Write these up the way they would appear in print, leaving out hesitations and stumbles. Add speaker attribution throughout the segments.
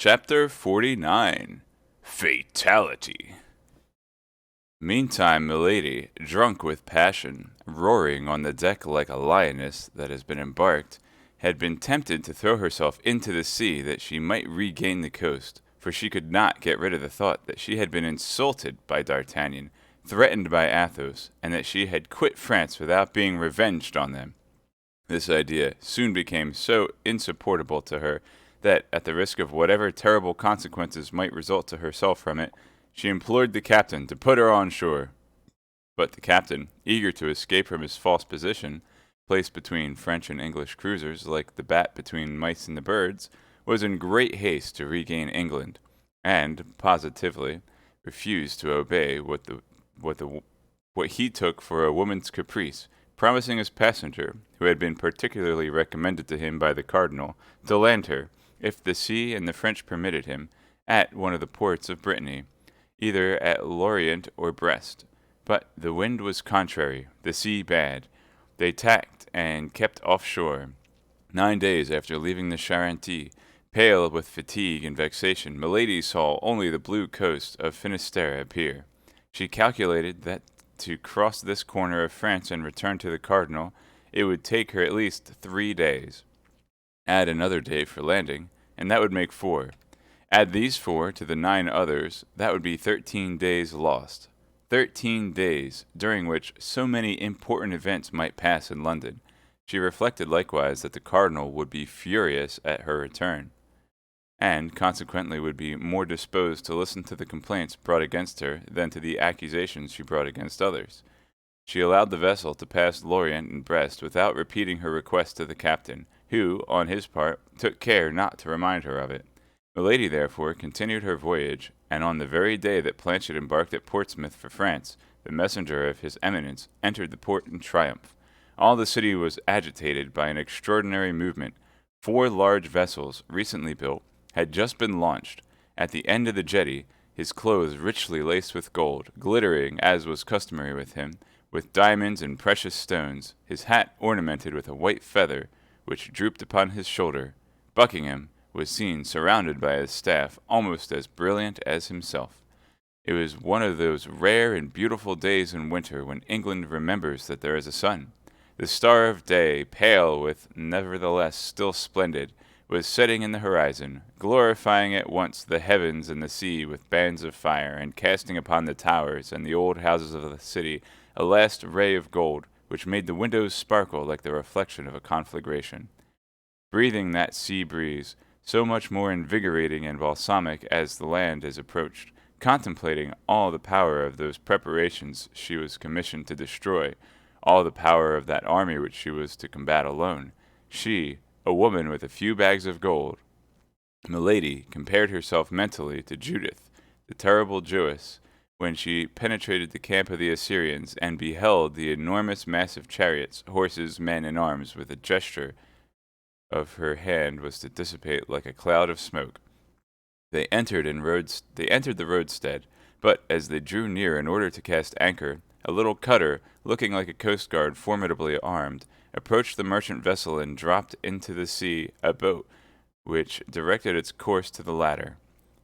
Speaker 1: Chapter 49 Fatality. Meantime, Milady, drunk with passion, roaring on the deck like a lioness that has been embarked, had been tempted to throw herself into the sea that she might regain the coast, for she could not get rid of the thought that she had been insulted by D'Artagnan, threatened by Athos, and that she had quit France without being revenged on them. This idea soon became so insupportable to her that, at the risk of whatever terrible consequences might result to herself from it, she implored the captain to put her on shore. But the captain, eager to escape from his false position, placed between French and English cruisers like the bat between mice and the birds, was in great haste to regain England, and positively refused to obey what he took for a woman's caprice, promising his passenger, who had been particularly recommended to him by the cardinal, to land her, if the sea and the French permitted him, at one of the ports of Brittany, either at Lorient or Brest. But the wind was contrary, the sea bad. They tacked and kept off shore. 9 days after leaving the Charente, pale with fatigue and vexation, Milady saw only the blue coast of Finisterre appear. She calculated that to cross this corner of France and return to the cardinal, it would take her at least 3 days. Add another day for landing, and that would make 4. Add these 4 to the 9 others, that would be 13 days lost. 13 days, during which so many important events might pass in London. She reflected likewise that the cardinal would be furious at her return, and consequently would be more disposed to listen to the complaints brought against her than to the accusations she brought against others. She allowed the vessel to pass Lorient and Brest without repeating her request to the captain, who, on his part, took care not to remind her of it. Milady therefore continued her voyage, and on the very day that Planchet embarked at Portsmouth for France, the messenger of his Eminence entered the port in triumph. All the city was agitated by an extraordinary movement. 4 large vessels, recently built, had just been launched. At the end of the jetty, his clothes richly laced with gold, glittering, as was customary with him, with diamonds and precious stones, his hat ornamented with a white feather, which drooped upon his shoulder, Buckingham was seen surrounded by his staff, almost as brilliant as himself. It was one of those rare and beautiful days in winter when England remembers that there is a sun. The star of day, pale with nevertheless still splendid, was setting in the horizon, glorifying at once the heavens and the sea with bands of fire, and casting upon the towers and the old houses of the city a last ray of gold, which made the windows sparkle like the reflection of a conflagration. Breathing that sea breeze, so much more invigorating and balsamic as the land is approached, contemplating all the power of those preparations she was commissioned to destroy, all the power of that army which she was to combat alone, she, a woman with a few bags of gold, Milady compared herself mentally to Judith, the terrible Jewess, when she penetrated the camp of the Assyrians and beheld the enormous mass of chariots, horses, men, and arms with a gesture of her hand was to dissipate like a cloud of smoke. They entered the roadstead, but as they drew near in order to cast anchor, a little cutter, looking like a coast guard formidably armed, approached the merchant vessel and dropped into the sea a boat, which directed its course to the latter.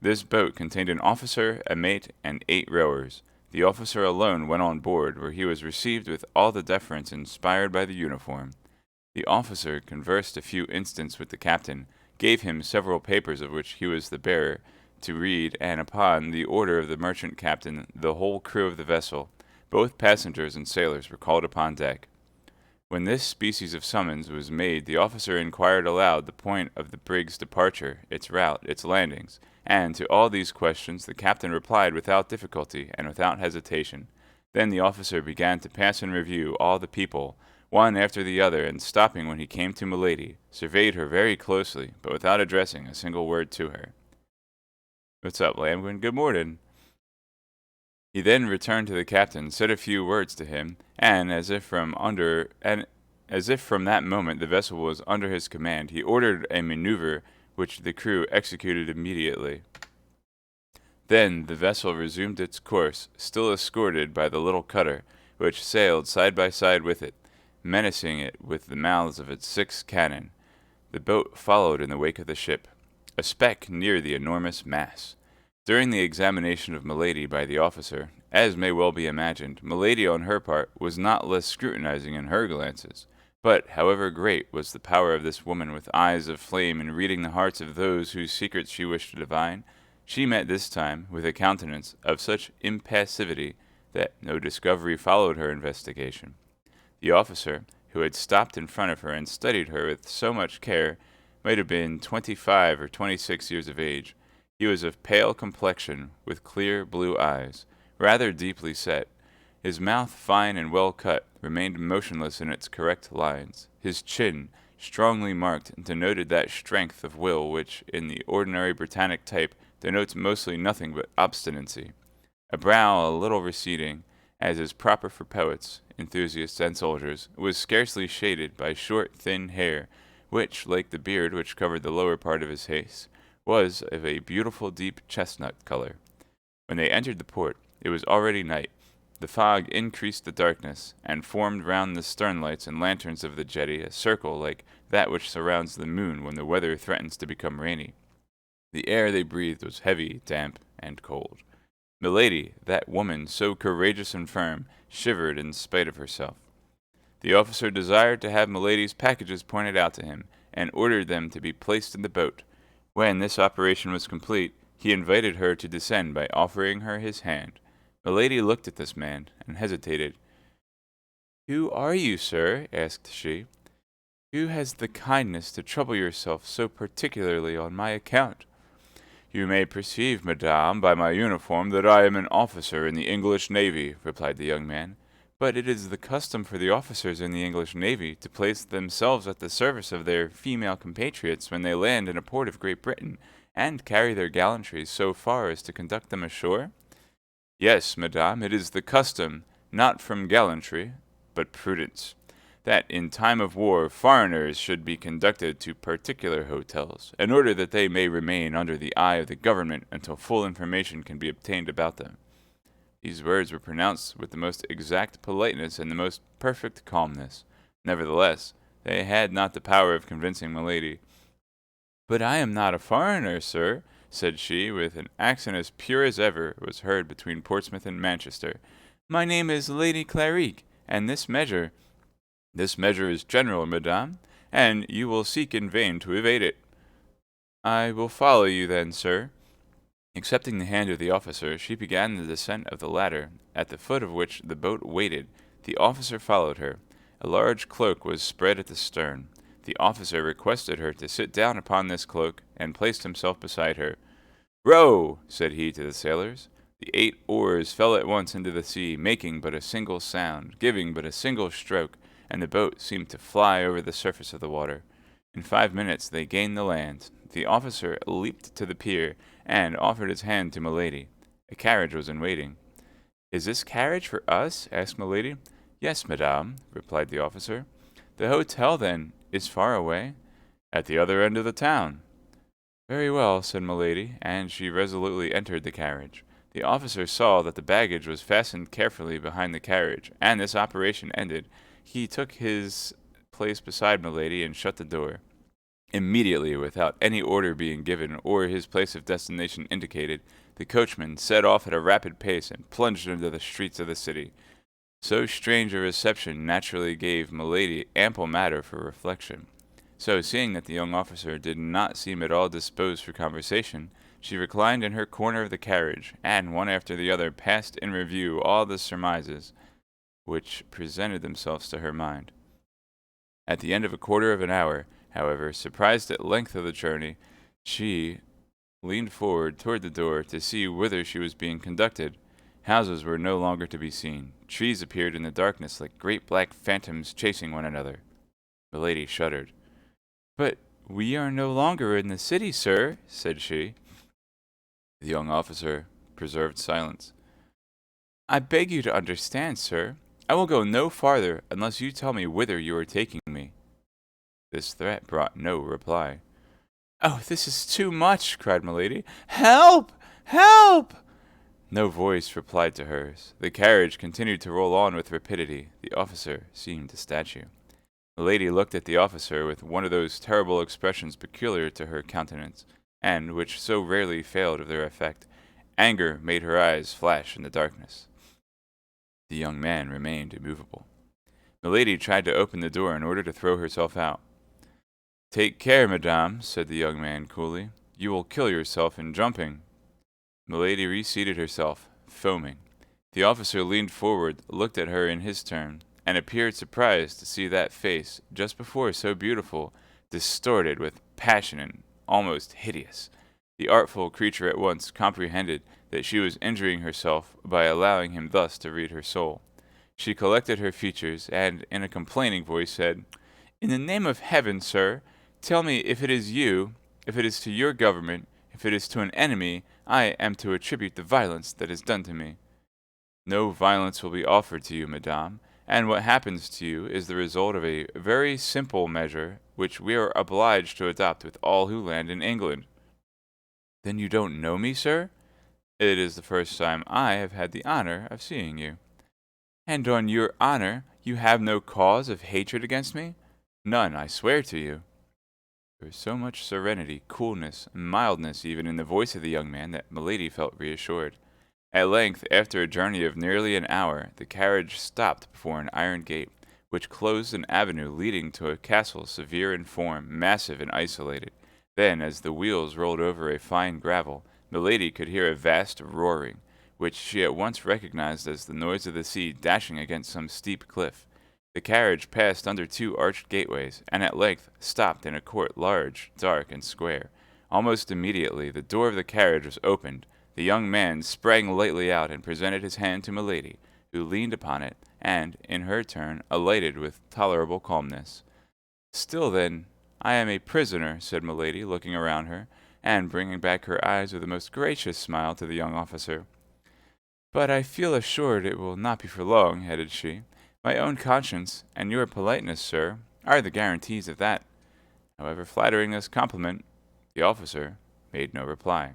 Speaker 1: This boat contained an officer, a mate, and 8 rowers. The officer alone went on board, where he was received with all the deference inspired by the uniform. The officer conversed a few instants with the captain, gave him several papers of which he was the bearer, to read, and upon the order of the merchant captain, the whole crew of the vessel, both passengers and sailors, were called upon deck. When this species of summons was made, the officer inquired aloud the point of the brig's departure, its route, its landings, and to all these questions the captain replied without difficulty and without hesitation. Then the officer began to pass in review all the people, one after the other, and stopping when he came to Milady, surveyed her very closely, but without addressing a single word to her. "What's up, Lamwin? Good morning." He then returned to the captain, said a few words to him, and as if from that moment the vessel was under his command, he ordered a maneuver which the crew executed immediately. Then the vessel resumed its course, still escorted by the little cutter, which sailed side by side with it, menacing it with the mouths of its 6 cannon. The boat followed in the wake of the ship. a speck near the enormous mass. During the examination of Milady by the officer, as may well be imagined, Milady on her part was not less scrutinizing in her glances. But, however great was the power of this woman with eyes of flame in reading the hearts of those whose secrets she wished to divine, she met this time with a countenance of such impassivity that no discovery followed her investigation. The officer, who had stopped in front of her and studied her with so much care, might have been 25 or 26 years of age. He was of pale complexion, with clear blue eyes, rather deeply set. His mouth, fine and well cut, remained motionless in its correct lines. His chin, strongly marked, denoted that strength of will which, in the ordinary Britannic type, denotes mostly nothing but obstinacy. A brow a little receding, as is proper for poets, enthusiasts, and soldiers, was scarcely shaded by short, thin hair, which, like the beard which covered the lower part of his face, was of a beautiful deep chestnut color. When they entered the port, it was already night. The fog increased the darkness, and formed round the sternlights and lanterns of the jetty a circle like that which surrounds the moon when the weather threatens to become rainy. The air they breathed was heavy, damp, and cold. Milady, that woman so courageous and firm, shivered in spite of herself. The officer desired to have Milady's packages pointed out to him, and ordered them to be placed in the boat. When this operation was complete, he invited her to descend by offering her his hand. Milady looked at this man, and hesitated. "Who are you, sir?" asked she. "Who has the kindness to trouble yourself so particularly on my account?" "You may perceive, madame, by my uniform that I am an officer in the English Navy," replied the young man. "But it is the custom for the officers in the English Navy to place themselves at the service of their female compatriots when they land in a port of Great Britain, and carry their gallantries so far as to conduct them ashore?" "Yes, madame, it is the custom, not from gallantry, but prudence, that in time of war foreigners should be conducted to particular hotels, in order that they may remain under the eye of the government until full information can be obtained about them." These words were pronounced with the most exact politeness and the most perfect calmness. Nevertheless, they had not the power of convincing Milady. "But I am not a foreigner, sir," said she, with an accent as pure as ever was heard between Portsmouth and Manchester. "My name is Lady Clarique, and this measure—" "This measure is general, madame, and you will seek in vain to evade it." "I will follow you then, sir." Accepting the hand of the officer, she began the descent of the ladder, at the foot of which the boat waited. The officer followed her. A large cloak was spread at the stern. The officer requested her to sit down upon this cloak, and placed himself beside her. "Row!" said he to the sailors. The 8 oars fell at once into the sea, making but a single sound, giving but a single stroke, and the boat seemed to fly over the surface of the water. In 5 minutes they gained the land. The officer leaped to the pier, and offered his hand to Milady. A carriage was in waiting. "Is this carriage for us?" asked Milady. "Yes, madame," replied the officer. "The hotel, then, is far away?" "At the other end of the town." "Very well," said Milady, and she resolutely entered the carriage. The officer saw that the baggage was fastened carefully behind the carriage, and this operation ended, he took his place beside Milady and shut the door. Immediately, without any order being given or his place of destination indicated, the coachman set off at a rapid pace and plunged into the streets of the city. So strange a reception naturally gave Milady ample matter for reflection. So, seeing that the young officer did not seem at all disposed for conversation, she reclined in her corner of the carriage, and one after the other passed in review all the surmises which presented themselves to her mind. At the end of a quarter of an hour, however, surprised at length of the journey, she leaned forward toward the door to see whither she was being conducted. Houses were no longer to be seen. Trees appeared in the darkness like great black phantoms chasing one another. Milady shuddered. "But we are no longer in the city, sir," said she. The young officer preserved silence. "I beg you to understand, sir. I will go no farther unless you tell me whither you are taking me." This threat brought no reply. "Oh, this is too much!" cried Milady. "Help! Help!" No voice replied to hers. The carriage continued to roll on with rapidity. The officer seemed a statue. Milady looked at the officer with one of those terrible expressions peculiar to her countenance, and which so rarely failed of their effect. Anger made her eyes flash in the darkness. The young man remained immovable. Milady tried to open the door in order to throw herself out. "Take care, madame," said the young man coolly. "You will kill yourself in jumping." Milady reseated herself, foaming. The officer leaned forward, looked at her in his turn, and appeared surprised to see that face, just before so beautiful, distorted with passion and almost hideous. The artful creature at once comprehended that she was injuring herself by allowing him thus to read her soul. She collected her features, and in a complaining voice said, "In the name of heaven, sir, tell me if it is you, if it is to your government, if it is to an enemy, I am to attribute the violence that is done to me." "No violence will be offered to you, madame, and what happens to you is the result of a very simple measure which we are obliged to adopt with all who land in England." "Then you don't know me, sir?" "It is the first time I have had the honor of seeing you." "And on your honor, you have no cause of hatred against me?" "None, I swear to you." There was so much serenity, coolness, mildness even in the voice of the young man that Milady felt reassured. At length, after a journey of nearly an hour, the carriage stopped before an iron gate, which closed an avenue leading to a castle severe in form, massive and isolated. Then, as the wheels rolled over a fine gravel, Milady could hear a vast roaring, which she at once recognized as the noise of the sea dashing against some steep cliff. The carriage passed under two arched gateways, and at length stopped in a court large, dark, and square. Almost immediately the door of the carriage was opened. The young man sprang lightly out and presented his hand to Milady, who leaned upon it, and, in her turn, alighted with tolerable calmness. "Still, then, I am a prisoner," said Milady, looking around her, and bringing back her eyes with a most gracious smile to the young officer. "But I feel assured it will not be for long," added she. "My own conscience, and your politeness, sir, are the guarantees of that." However flattering this compliment, the officer made no reply,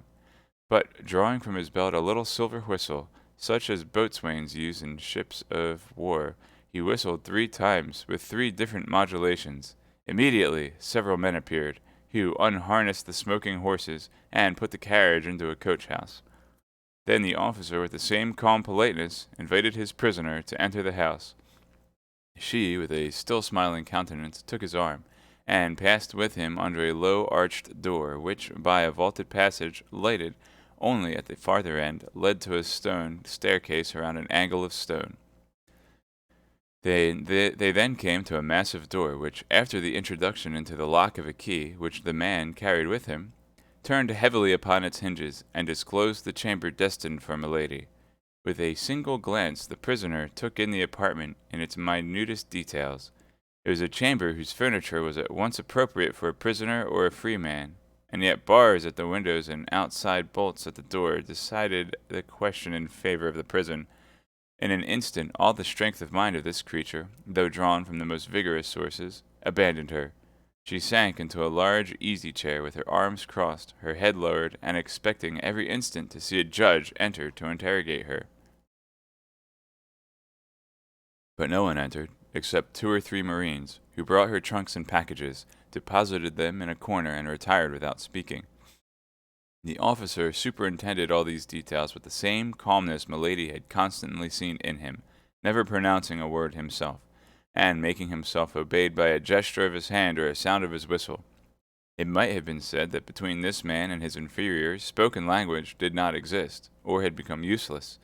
Speaker 1: but drawing from his belt a little silver whistle, such as boatswains use in ships of war, he whistled 3 times with 3 different modulations. Immediately several men appeared, who unharnessed the smoking horses and put the carriage into a coach-house. Then the officer, with the same calm politeness, invited his prisoner to enter the house. She, with a still smiling countenance, took his arm, and passed with him under a low arched door, which, by a vaulted passage, lighted only at the farther end, led to a stone staircase around an angle of stone. They then came to a massive door, which, after the introduction into the lock of a key which the man carried with him, turned heavily upon its hinges, and disclosed the chamber destined for Milady. With a single glance the prisoner took in the apartment in its minutest details. It was a chamber whose furniture was at once appropriate for a prisoner or a free man, and yet bars at the windows and outside bolts at the door decided the question in favor of the prison. In an instant all the strength of mind of this creature, though drawn from the most vigorous sources, abandoned her. She sank into a large easy-chair with her arms crossed, her head lowered, and expecting every instant to see a judge enter to interrogate her. But no one entered, except 2 or 3 marines, who brought her trunks and packages, deposited them in a corner, and retired without speaking. The officer superintended all these details with the same calmness Milady had constantly seen in him, never pronouncing a word himself, and making himself obeyed by a gesture of his hand or a sound of his whistle. It might have been said that between this man and his inferiors spoken language did not exist, or had become useless.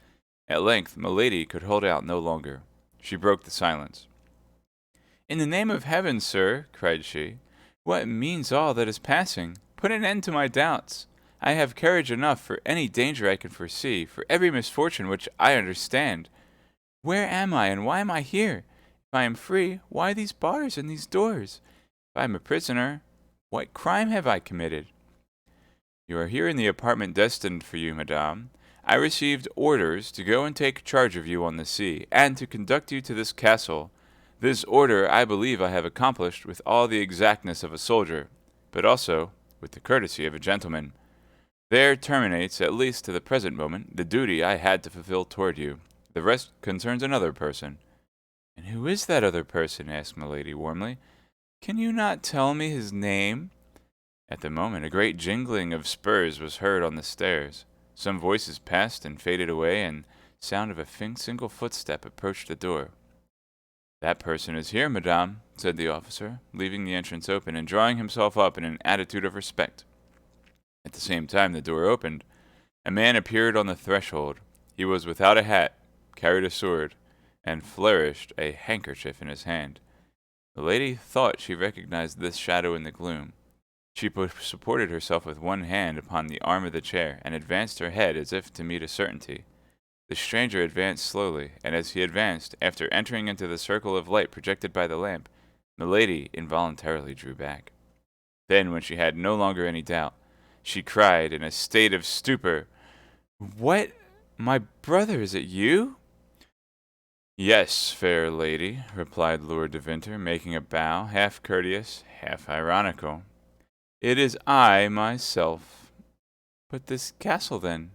Speaker 1: At length Milady could hold out no longer. She broke the silence. "In the name of heaven, sir," cried she, "what means all that is passing? Put an end to my doubts. I have courage enough for any danger I can foresee, for every misfortune which I understand. Where am I, and why am I here? If I am free, why these bars and these doors? If I am a prisoner, what crime have I committed?" "You are here in the apartment destined for you, madame. I received orders to go and take charge of you on the sea, and to conduct you to this castle. This order I believe I have accomplished with all the exactness of a soldier, but also with the courtesy of a gentleman. There terminates, at least to the present moment, the duty I had to fulfill toward you. The rest concerns another person." "And who is that other person?" asked Milady warmly. "Can you not tell me his name?" At the moment, a great jingling of spurs was heard on the stairs. Some voices passed and faded away, and sound of a faint single footstep approached the door. "That person is here, madame," said the officer, leaving the entrance open and drawing himself up in an attitude of respect. At the same time the door opened. A man appeared on the threshold. He was without a hat, carried a sword, and flourished a handkerchief in his hand. The lady thought she recognized this shadow in the gloom. She supported herself with one hand upon the arm of the chair, and advanced her head as if to meet a certainty. The stranger advanced slowly, and as he advanced, after entering into the circle of light projected by the lamp, Milady involuntarily drew back. Then, when she had no longer any doubt, she cried in a state of stupor, "What? My brother, is it you?" "Yes, fair lady," replied Lord de Winter, making a bow, half courteous, half ironical. "It is I myself." "But this castle, then,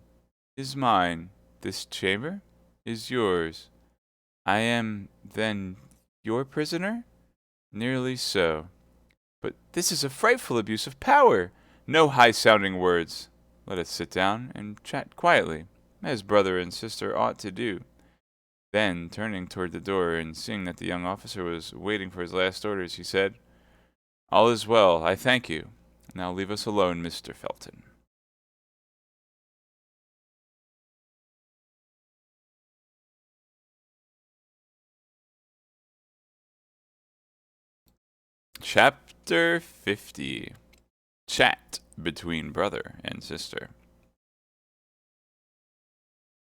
Speaker 1: is mine. This chamber is yours. I am, then, your prisoner?" "Nearly so." "But this is a frightful abuse of power. No high-sounding words. Let us sit down and chat quietly, as brother and sister ought to do." Then, turning toward the door and seeing that the young officer was waiting for his last orders, he said, "All is well, I thank you. Now leave us alone, Mr. Felton." Chapter 50. Chat between brother and sister.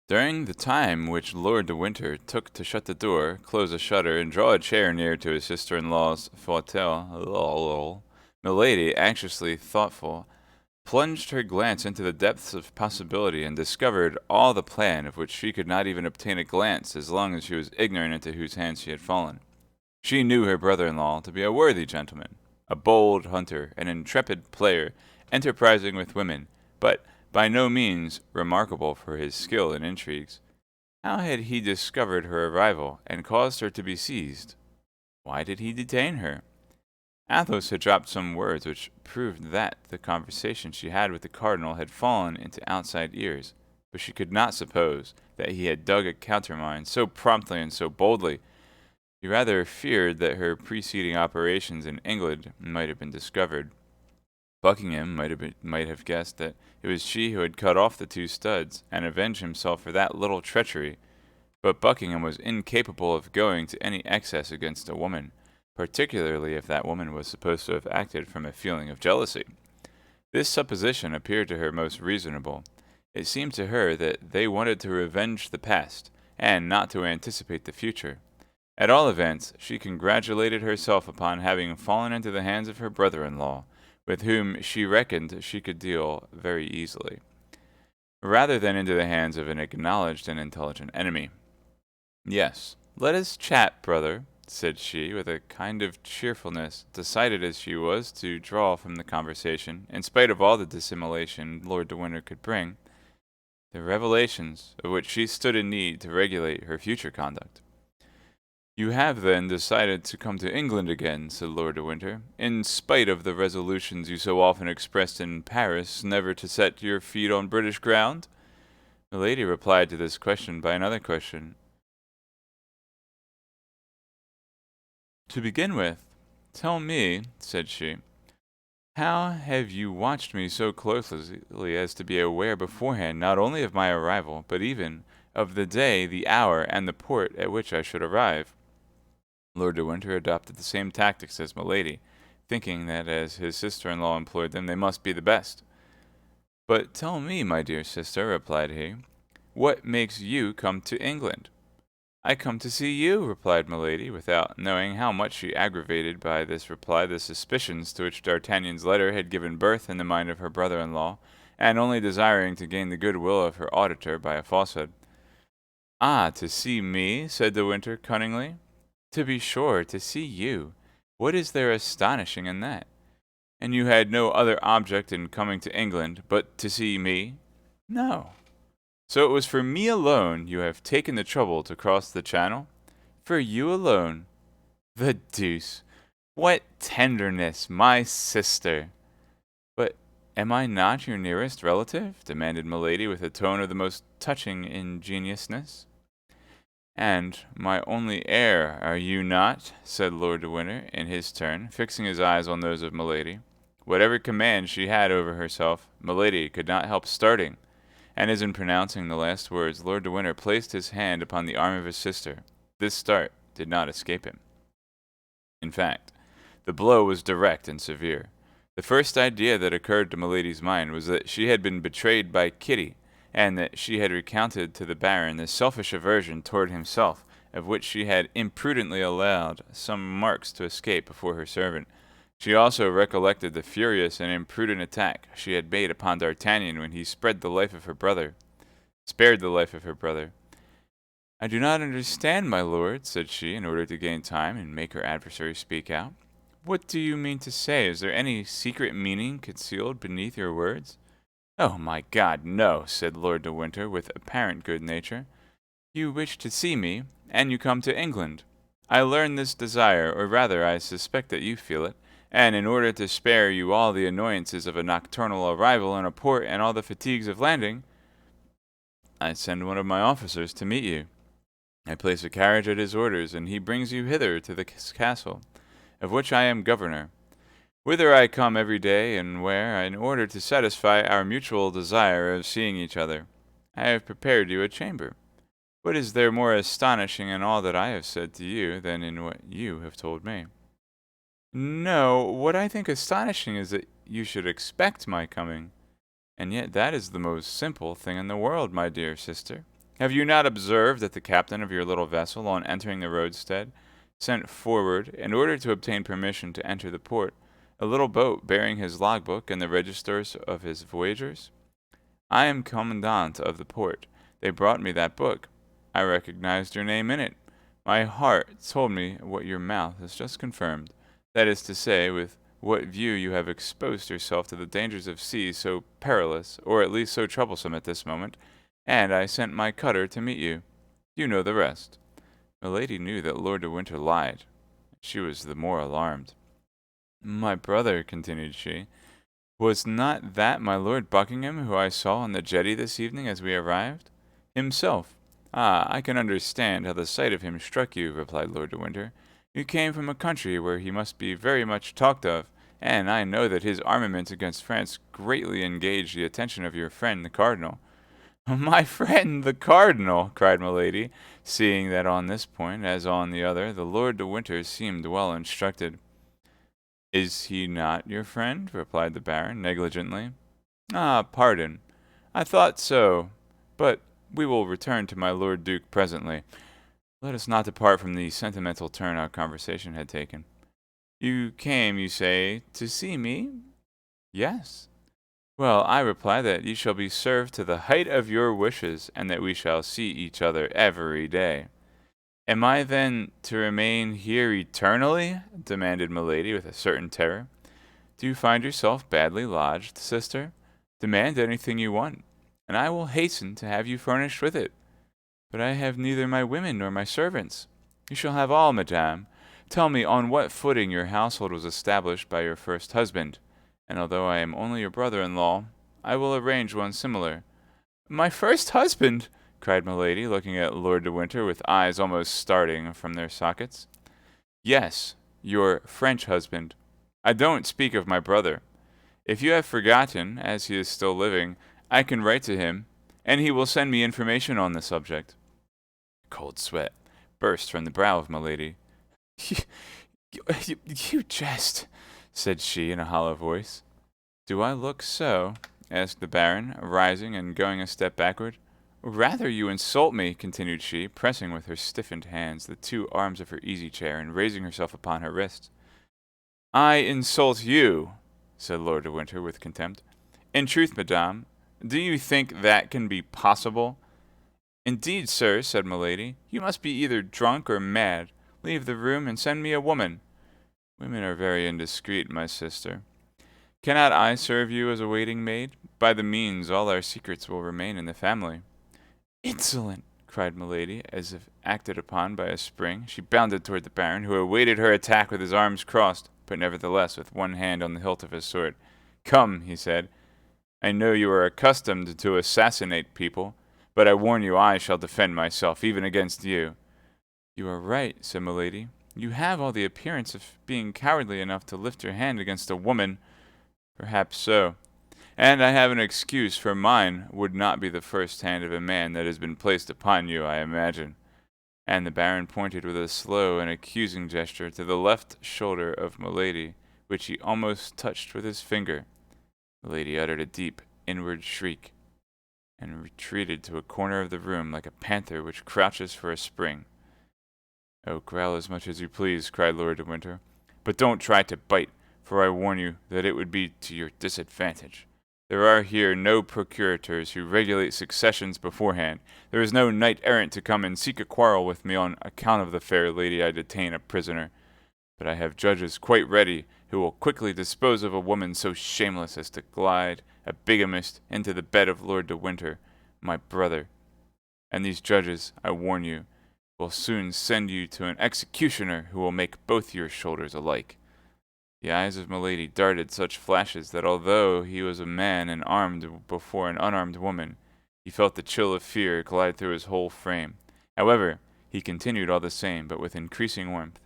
Speaker 1: During the time which Lord de Winter took to shut the door, close a shutter, and draw a chair near to his sister-in-law's fauteuil, Milady, anxiously thoughtful, plunged her glance into the depths of possibility and discovered all the plan of which she could not even obtain a glance as long as she was ignorant into whose hands she had fallen. She knew her brother-in-law to be a worthy gentleman, a bold hunter, an intrepid player, enterprising with women, but by no means remarkable for his skill in intrigues. How had he discovered her arrival and caused her to be seized? Why did he detain her? Athos had dropped some words which proved that the conversation she had with the cardinal had fallen into outside ears, but she could not suppose that he had dug a countermine so promptly and so boldly. He rather feared that her preceding operations in England might have been discovered. Buckingham might have guessed that it was she who had cut off the two studs, and avenged himself for that little treachery. But Buckingham was incapable of going to any excess against a woman, particularly if that woman was supposed to have acted from a feeling of jealousy. This supposition appeared to her most reasonable. It seemed to her that they wanted to revenge the past, and not to anticipate the future. At all events, she congratulated herself upon having fallen into the hands of her brother-in-law, with whom she reckoned she could deal very easily, rather than into the hands of an acknowledged and intelligent enemy. "Yes, let us chat, brother," said she, with a kind of cheerfulness, decided as she was to draw from the conversation, in spite of all the dissimulation Lord de Winter could bring, the revelations of which she stood in need to regulate her future conduct. "You have, then, decided to come to England again," said Lord de Winter, "in spite of the resolutions you so often expressed in Paris never to set your feet on British ground?" Milady replied to this question by another question. "To begin with, tell me," said she, "how have you watched me so closely as to be aware beforehand not only of my arrival, but even of the day, the hour, and the port at which I should arrive?" Lord de Winter adopted the same tactics as Milady, thinking that as his sister-in-law employed them, they must be the best. "But tell me, my dear sister," replied he, "what makes you come to England?" "I come to see you," replied Milady, without knowing how much she aggravated by this reply the suspicions to which D'Artagnan's letter had given birth in the mind of her brother-in-law, and only desiring to gain the goodwill of her auditor by a falsehood. "Ah, to see me?" said De Winter cunningly. "To be sure, to see you. What is there astonishing in that? And you had no other object in coming to England but to see me?" "No." "So it was for me alone you have taken the trouble to cross the Channel?" "For you alone." "The deuce! What tenderness, my sister!" Am I not your nearest relative? Demanded Milady with a tone of the most touching ingenuousness. And my only heir, are you not? Said Lord de Winter, in his turn, fixing his eyes on those of Milady. Whatever command she had over herself, Milady could not help starting, and as in pronouncing the last words, Lord de Winter placed his hand upon the arm of his sister. This start did not escape him. In fact, the blow was direct and severe. The first idea that occurred to Milady's mind was that she had been betrayed by Kitty, and that she had recounted to the Baron the selfish aversion toward himself, of which she had imprudently allowed some marks to escape before her servant. She also recollected the furious and imprudent attack she had made upon D'Artagnan when he spared the life of her brother. I do not understand, my lord, said she, in order to gain time and make her adversary speak out. What do you mean to say? Is there any secret meaning concealed beneath your words? Oh, my God, no, said Lord de Winter with apparent good nature. You wish to see me, and you come to England. I learn this desire, or rather I suspect that you feel it, and in order to spare you all the annoyances of a nocturnal arrival in a port and all the fatigues of landing, I send one of my officers to meet you. I place a carriage at his orders, and he brings you hither to the castle, of which I am governor, whither I come every day, and where, in order to satisfy our mutual desire of seeing each other, I have prepared you a chamber. What is there more astonishing in all that I have said to you than in what you have told me? No, what I think astonishing is that you should expect my coming, and yet that is the most simple thing in the world, my dear sister. Have you not observed that the captain of your little vessel, on entering the roadstead, sent forward, in order to obtain permission to enter the port, a little boat bearing his logbook and the registers of his voyagers? I am commandant of the port. They brought me that book. I recognized your name in it. My heart told me what your mouth has just confirmed. That is to say, with what view you have exposed yourself to the dangers of seas so perilous, or at least so troublesome at this moment, and I sent my cutter to meet you. You know the rest. Milady knew that Lord de Winter lied. She was the more alarmed. My brother, continued she, was not that my Lord Buckingham who I saw on the jetty this evening as we arrived? Himself. Ah, I can understand how the sight of him struck you, replied Lord de Winter. You came from a country where he must be very much talked of, and I know that his armaments against France greatly engaged the attention of your friend the Cardinal. My friend the Cardinal, cried Milady, seeing that on this point, as on the other, the Lord de Winter seemed well instructed. Is he not your friend? Replied the Baron, negligently. Ah, pardon. I thought so, but we will return to my Lord Duke presently. Let us not depart from the sentimental turn our conversation had taken. You came, you say, to see me? Yes. Well, I reply that you shall be served to the height of your wishes, and that we shall see each other every day. Am I then to remain here eternally? Demanded Milady with a certain terror. Do you find yourself badly lodged, sister? Demand anything you want, and I will hasten to have you furnished with it. But I have neither my women nor my servants. You shall have all, madame. Tell me on what footing your household was established by your first husband, and although I am only your brother-in-law, I will arrange one similar. My first husband! Cried Milady, looking at Lord de Winter with eyes almost starting from their sockets. Yes, your French husband. I don't speak of my brother. If you have forgotten, as he is still living, I can write to him, and he will send me information on the subject. A cold sweat burst from the brow of Milady. You jest, said she in a hollow voice. Do I look so? Asked the Baron, rising and going a step backward. Rather you insult me, continued she, pressing with her stiffened hands the two arms of her easy-chair and raising herself upon her wrists. I insult you, said Lord de Winter with contempt. In truth, madame, do you think that can be possible? Indeed, sir, said Milady, you must be either drunk or mad. Leave the room and send me a woman. Women are very indiscreet, my sister. Cannot I serve you as a waiting maid? By the means, all our secrets will remain in the family. Insolent! Cried Milady, as if acted upon by a spring. She bounded toward the Baron, who awaited her attack with his arms crossed, but nevertheless with one hand on the hilt of his sword. Come, he said, I know you are accustomed to assassinate people, but I warn you I shall defend myself, even against you." "You are right," said Milady. "You have all the appearance of being cowardly enough to lift your hand against a woman." "Perhaps so. And I have an excuse, for mine would not be the first hand of a man that has been placed upon you, I imagine." And the Baron pointed with a slow and accusing gesture to the left shoulder of Milady, which he almost touched with his finger. Milady uttered a deep, inward shriek, and retreated to a corner of the room like a panther which crouches for a spring. "Oh, growl as much as you please," cried Lord de Winter, "but don't try to bite, for I warn you that it would be to your disadvantage. There are here no procurators who regulate successions beforehand. There is no knight-errant to come and seek a quarrel with me on account of the fair lady I detain a prisoner. But I have judges quite ready who will quickly dispose of a woman so shameless as to glide, a bigamist, into the bed of Lord de Winter, my brother. And these judges, I warn you, will soon send you to an executioner who will make both your shoulders alike." The eyes of Milady darted such flashes that although he was a man and armed before an unarmed woman, he felt the chill of fear glide through his whole frame. However, he continued all the same, but with increasing warmth.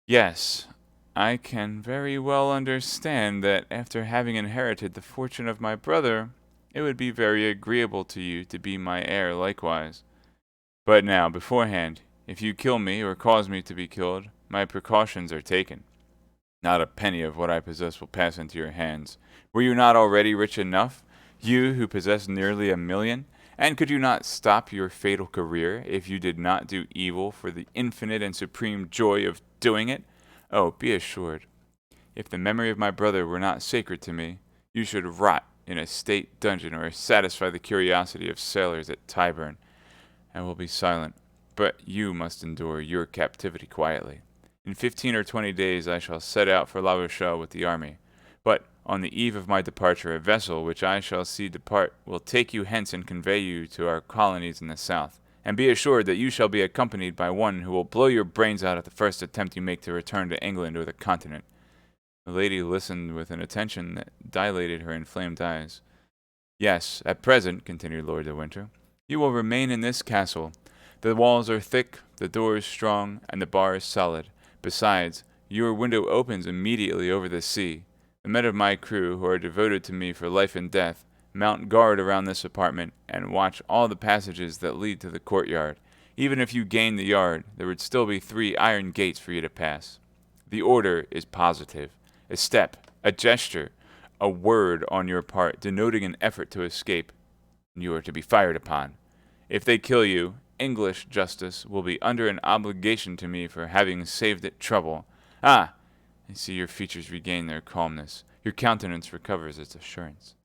Speaker 1: "Yes, I can very well understand that after having inherited the fortune of my brother, it would be very agreeable to you to be my heir likewise. But now, beforehand, if you kill me or cause me to be killed, my precautions are taken. Not a penny of what I possess will pass into your hands. Were you not already rich enough, you who possess nearly 1,000,000? And could you not stop your fatal career if you did not do evil for the infinite and supreme joy of doing it? Oh, be assured, if the memory of my brother were not sacred to me, you should rot in a state dungeon or satisfy the curiosity of sailors at Tyburn. I will be silent, but you must endure your captivity quietly. In 15 or 20 days I shall set out for La Rochelle with the army. But on the eve of my departure, a vessel which I shall see depart will take you hence and convey you to our colonies in the south. And be assured that you shall be accompanied by one who will blow your brains out at the first attempt you make to return to England or the continent." The lady listened with an attention that dilated her inflamed eyes. "Yes, at present," continued Lord de Winter, "you will remain in this castle. The walls are thick, the doors strong, and the bars solid. Besides, your window opens immediately over the sea. The men of my crew, who are devoted to me for life and death, mount guard around this apartment, and watch all the passages that lead to the courtyard. Even if you gained the yard, there would still be 3 iron gates for you to pass. The order is positive. A step, a gesture, a word on your part denoting an effort to escape, and you are to be fired upon. If they kill you, English justice will be under an obligation to me for having saved it trouble. Ah! I see your features regain their calmness. Your countenance recovers its assurance.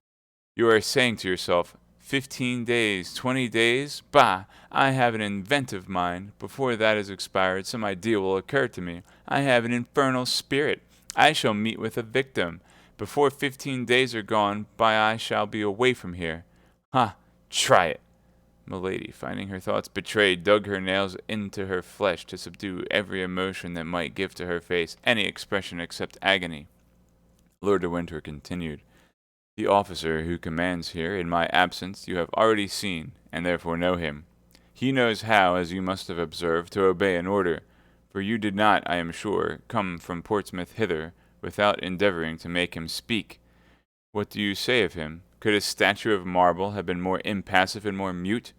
Speaker 1: You are saying to yourself, 15 days, 20 days? Bah! I have an inventive mind. Before that is expired, some idea will occur to me. I have an infernal spirit. I shall meet with a victim. Before 15 days are gone by I shall be away from here. Ha! Try it." Milady, finding her thoughts betrayed, dug her nails into her flesh to subdue every emotion that might give to her face any expression except agony. Lord de Winter continued, "The officer who commands here in my absence you have already seen, and therefore know him. He knows how, as you must have observed, to obey an order, for you did not, I am sure, come from Portsmouth hither without endeavoring to make him speak. What do you say of him? Could a statue of marble have been more impassive and more mute?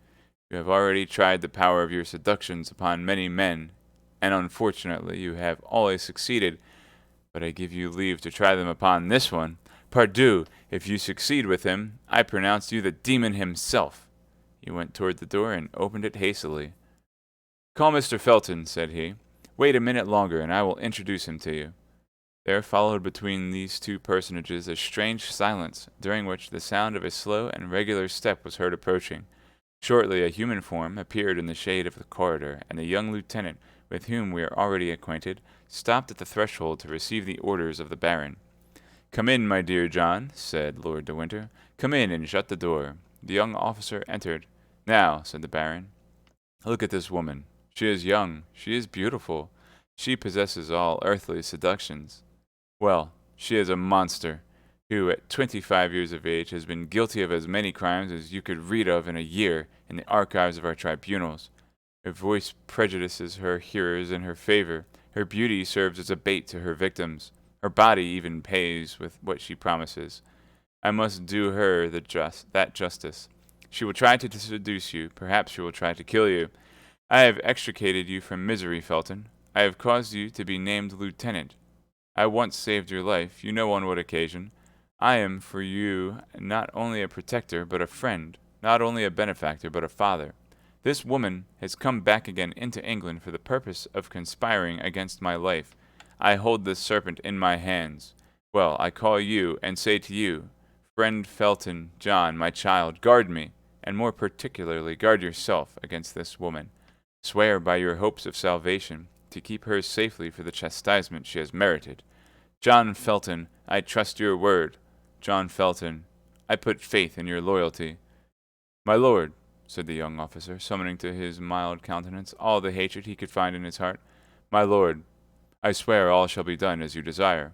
Speaker 1: You have already tried the power of your seductions upon many men, and unfortunately you have always succeeded, but I give you leave to try them upon this one. Pardieu, if you succeed with him, I pronounce you the demon himself." He went toward the door and opened it hastily. "Call Mr. Felton," said he. "Wait a minute longer, and I will introduce him to you." There followed between these two personages a strange silence, during which the sound of a slow and regular step was heard approaching. Shortly a human form appeared in the shade of the corridor, and the young lieutenant, with whom we are already acquainted, stopped at the threshold to receive the orders of the Baron. "Come in, my dear John," said Lord de Winter. "Come in and shut the door." The young officer entered. "Now," said the Baron, "look at this woman. She is young, she is beautiful, she possesses all earthly seductions. Well, she is a monster. who at 25 years of age has been guilty of as many crimes as you could read of in a year in the archives of our tribunals. Her voice prejudices her hearers in her favor. Her beauty serves as a bait to her victims. Her body even pays with what she promises. I must do her that justice. She will try to seduce you. Perhaps she will try to kill you. I have extricated you from misery, Felton. I have caused you to be named lieutenant. I once saved your life, you know on what occasion. I am for you not only a protector, but a friend, not only a benefactor, but a father. This woman has come back again into England for the purpose of conspiring against my life. I hold this serpent in my hands. Well, I call you and say to you, friend Felton, John, my child, guard me, and more particularly guard yourself against this woman. Swear by your hopes of salvation to keep her safely for the chastisement she has merited. John Felton, I trust your word. John Felton, I put faith in your loyalty. My lord, said the young officer, summoning to his mild countenance all the hatred he could find in his heart, my lord, I swear all shall be done as you desire.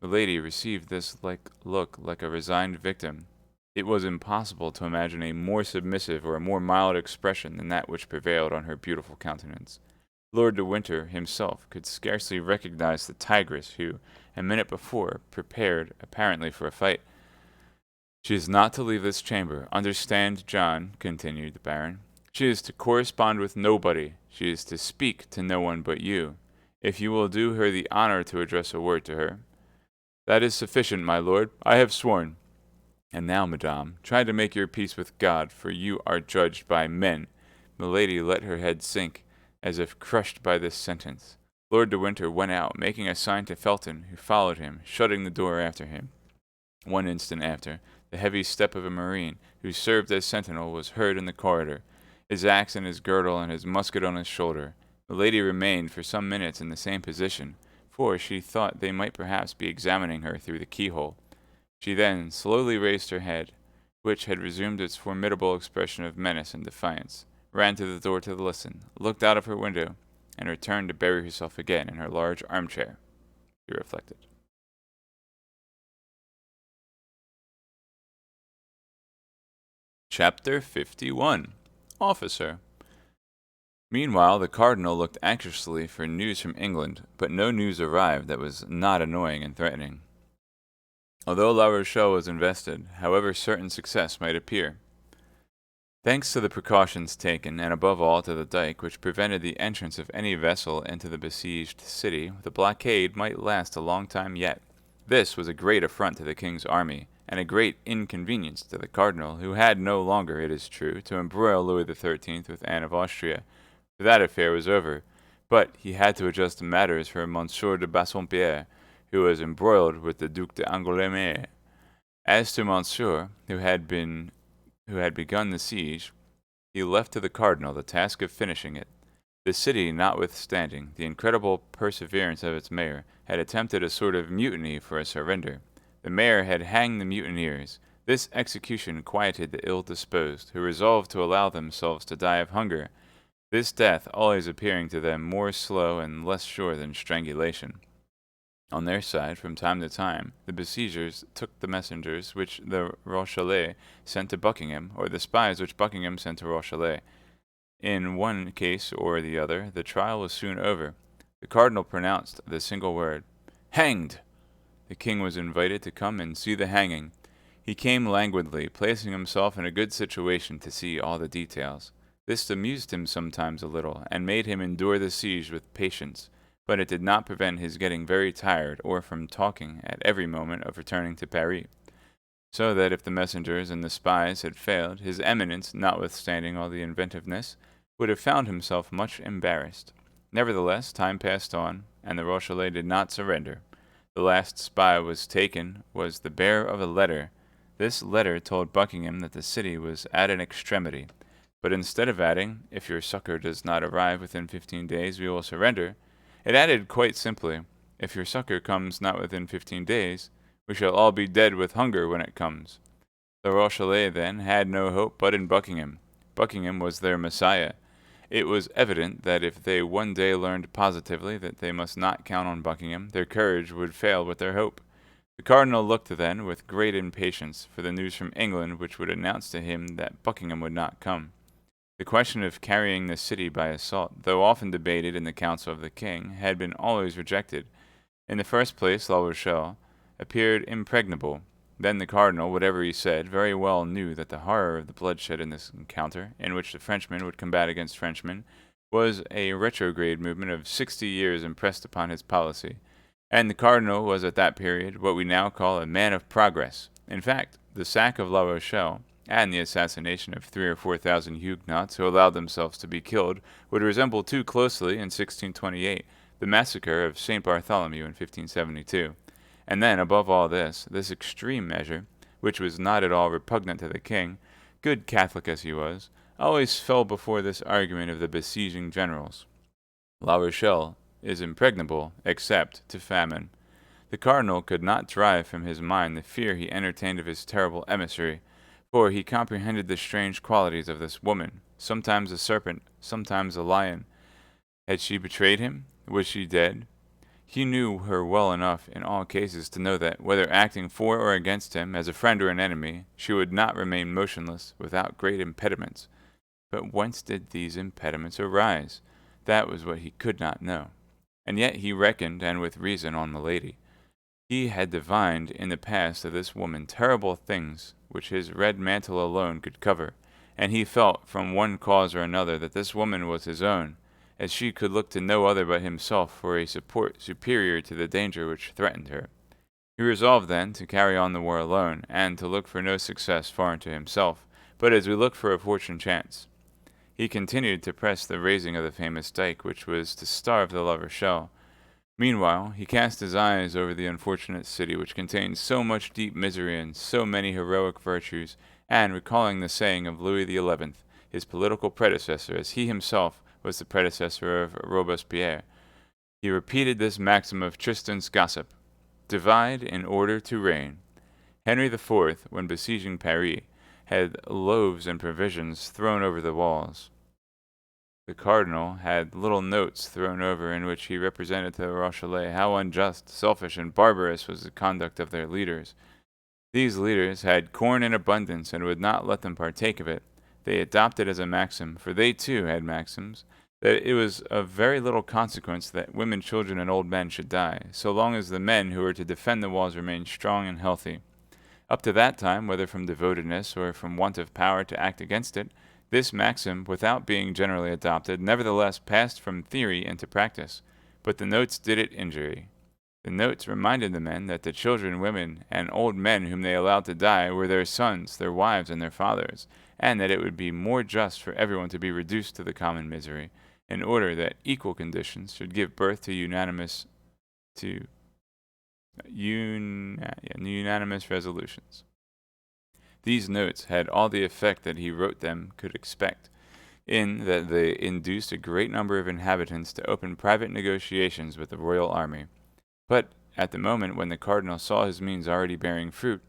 Speaker 1: The lady received this look like a resigned victim. It was impossible to imagine a more submissive or a more mild expression than that which prevailed on her beautiful countenance. Lord de Winter himself could scarcely recognize the tigress who, a minute before, prepared apparently for a fight. She is not to leave this chamber. Understand, John, continued the Baron. She is to correspond with nobody. She is to speak to no one but you. If you will do her the honor to address a word to her. That is sufficient, my lord. I have sworn. And now, madame, try to make your peace with God, for you are judged by men. Milady let her head sink, as if crushed by this sentence. Lord de Winter went out, making a sign to Felton, who followed him, shutting the door after him. One instant after, the heavy step of a marine, who served as sentinel, was heard in the corridor, his axe in his girdle and his musket on his shoulder. Milady remained for some minutes in the same position, for she thought they might perhaps be examining her through the keyhole. She then slowly raised her head, which had resumed its formidable expression of menace and defiance, ran to the door to listen, looked out of her window, and returned to bury herself again in her large armchair. She reflected. Chapter 51. Officer. Meanwhile, the cardinal looked anxiously for news from England, but no news arrived that was not annoying and threatening. Although La Rochelle was invested, however certain success might appear, thanks to the precautions taken, and above all to the dike which prevented the entrance of any vessel into the besieged city, the blockade might last a long time yet. This was a great affront to the king's army, and a great inconvenience to the cardinal, who had no longer, it is true, to embroil Louis XIII with Anne of Austria, for that affair was over, but he had to adjust matters for Monsieur de Bassompierre, who was embroiled with the Duc d'Angoulême. As to Monsieur, who had begun the siege, he left to the cardinal the task of finishing it. The city, notwithstanding the incredible perseverance of its mayor, had attempted a sort of mutiny for a surrender. The mayor had hanged the mutineers. This execution quieted the ill-disposed, who resolved to allow themselves to die of hunger, this death always appearing to them more slow and less sure than strangulation. On their side, from time to time, the besiegers took the messengers which the Rochellais sent to Buckingham, or the spies which Buckingham sent to Rochellais. In one case or the other, the trial was soon over. The cardinal pronounced the single word, "Hanged!" The king was invited to come and see the hanging. He came languidly, placing himself in a good situation to see all the details. This amused him sometimes a little, and made him endure the siege with patience, but it did not prevent his getting very tired, or from talking at every moment of returning to Paris. So that if the messengers and the spies had failed, his eminence, notwithstanding all the inventiveness, would have found himself much embarrassed. Nevertheless, time passed on, and the Rochellais did not surrender. The last spy was taken was the bearer of a letter. This letter told Buckingham that the city was at an extremity, but instead of adding, "If your succor does not arrive within 15 days, we will surrender," it added quite simply, "If your succor comes not within 15 days, we shall all be dead with hunger when it comes." The Rochellais, then, had no hope but in Buckingham. Buckingham was their Messiah. It was evident that if they one day learned positively that they must not count on Buckingham, their courage would fail with their hope. The cardinal looked then with great impatience for the news from England which would announce to him that Buckingham would not come. The question of carrying the city by assault, though often debated in the council of the king, had been always rejected. In the first place, La Rochelle appeared impregnable. Then the cardinal, whatever he said, very well knew that the horror of the bloodshed in this encounter, in which the Frenchmen would combat against Frenchmen, was a retrograde movement of 60 years impressed upon his policy. And the cardinal was at that period what we now call a man of progress. In fact, the sack of La Rochelle and the assassination of 3 or 4 thousand Huguenots who allowed themselves to be killed would resemble too closely in 1628 the massacre of St. Bartholomew in 1572. And then, above all this extreme measure, which was not at all repugnant to the king, good Catholic as he was, always fell before this argument of the besieging generals. La Rochelle is impregnable except to famine. The cardinal could not drive from his mind the fear he entertained of his terrible emissary, for he comprehended the strange qualities of this woman, sometimes a serpent, sometimes a lion. Had she betrayed him? Was she dead? He knew her well enough in all cases to know that, whether acting for or against him, as a friend or an enemy, she would not remain motionless without great impediments. But whence did these impediments arise? That was what he could not know. And yet he reckoned, and with reason, on Milady. He had divined in the past of this woman terrible things which his red mantle alone could cover, and he felt from one cause or another that this woman was his own, as she could look to no other but himself for a support superior to the danger which threatened her. He resolved then to carry on the war alone, and to look for no success foreign to himself, but as we look for a fortune chance. He continued to press the raising of the famous dike which was to starve the La Rochelle. Meanwhile, he cast his eyes over the unfortunate city which contained so much deep misery and so many heroic virtues, and recalling the saying of Louis XI, his political predecessor, as he himself was the predecessor of Robespierre, he repeated this maxim of Tristan's gossip: divide in order to reign. Henry IV, when besieging Paris, had loaves and provisions thrown over the walls. The cardinal had little notes thrown over in which he represented to the Rochellais how unjust, selfish, and barbarous was the conduct of their leaders. These leaders had corn in abundance and would not let them partake of it. They adopted as a maxim, for they too had maxims, that it was of very little consequence that women, children, and old men should die, so long as the men who were to defend the walls remained strong and healthy. Up to that time, whether from devotedness or from want of power to act against it, this maxim, without being generally adopted, nevertheless passed from theory into practice. But the notes did it injury. The notes reminded the men that the children, women, and old men whom they allowed to die were their sons, their wives, and their fathers, and that it would be more just for everyone to be reduced to the common misery, in order that equal conditions should give birth to unanimous resolutions. These notes had all the effect that he wrote them could expect, in that they induced a great number of inhabitants to open private negotiations with the royal army. But at the moment when the cardinal saw his means already bearing fruit,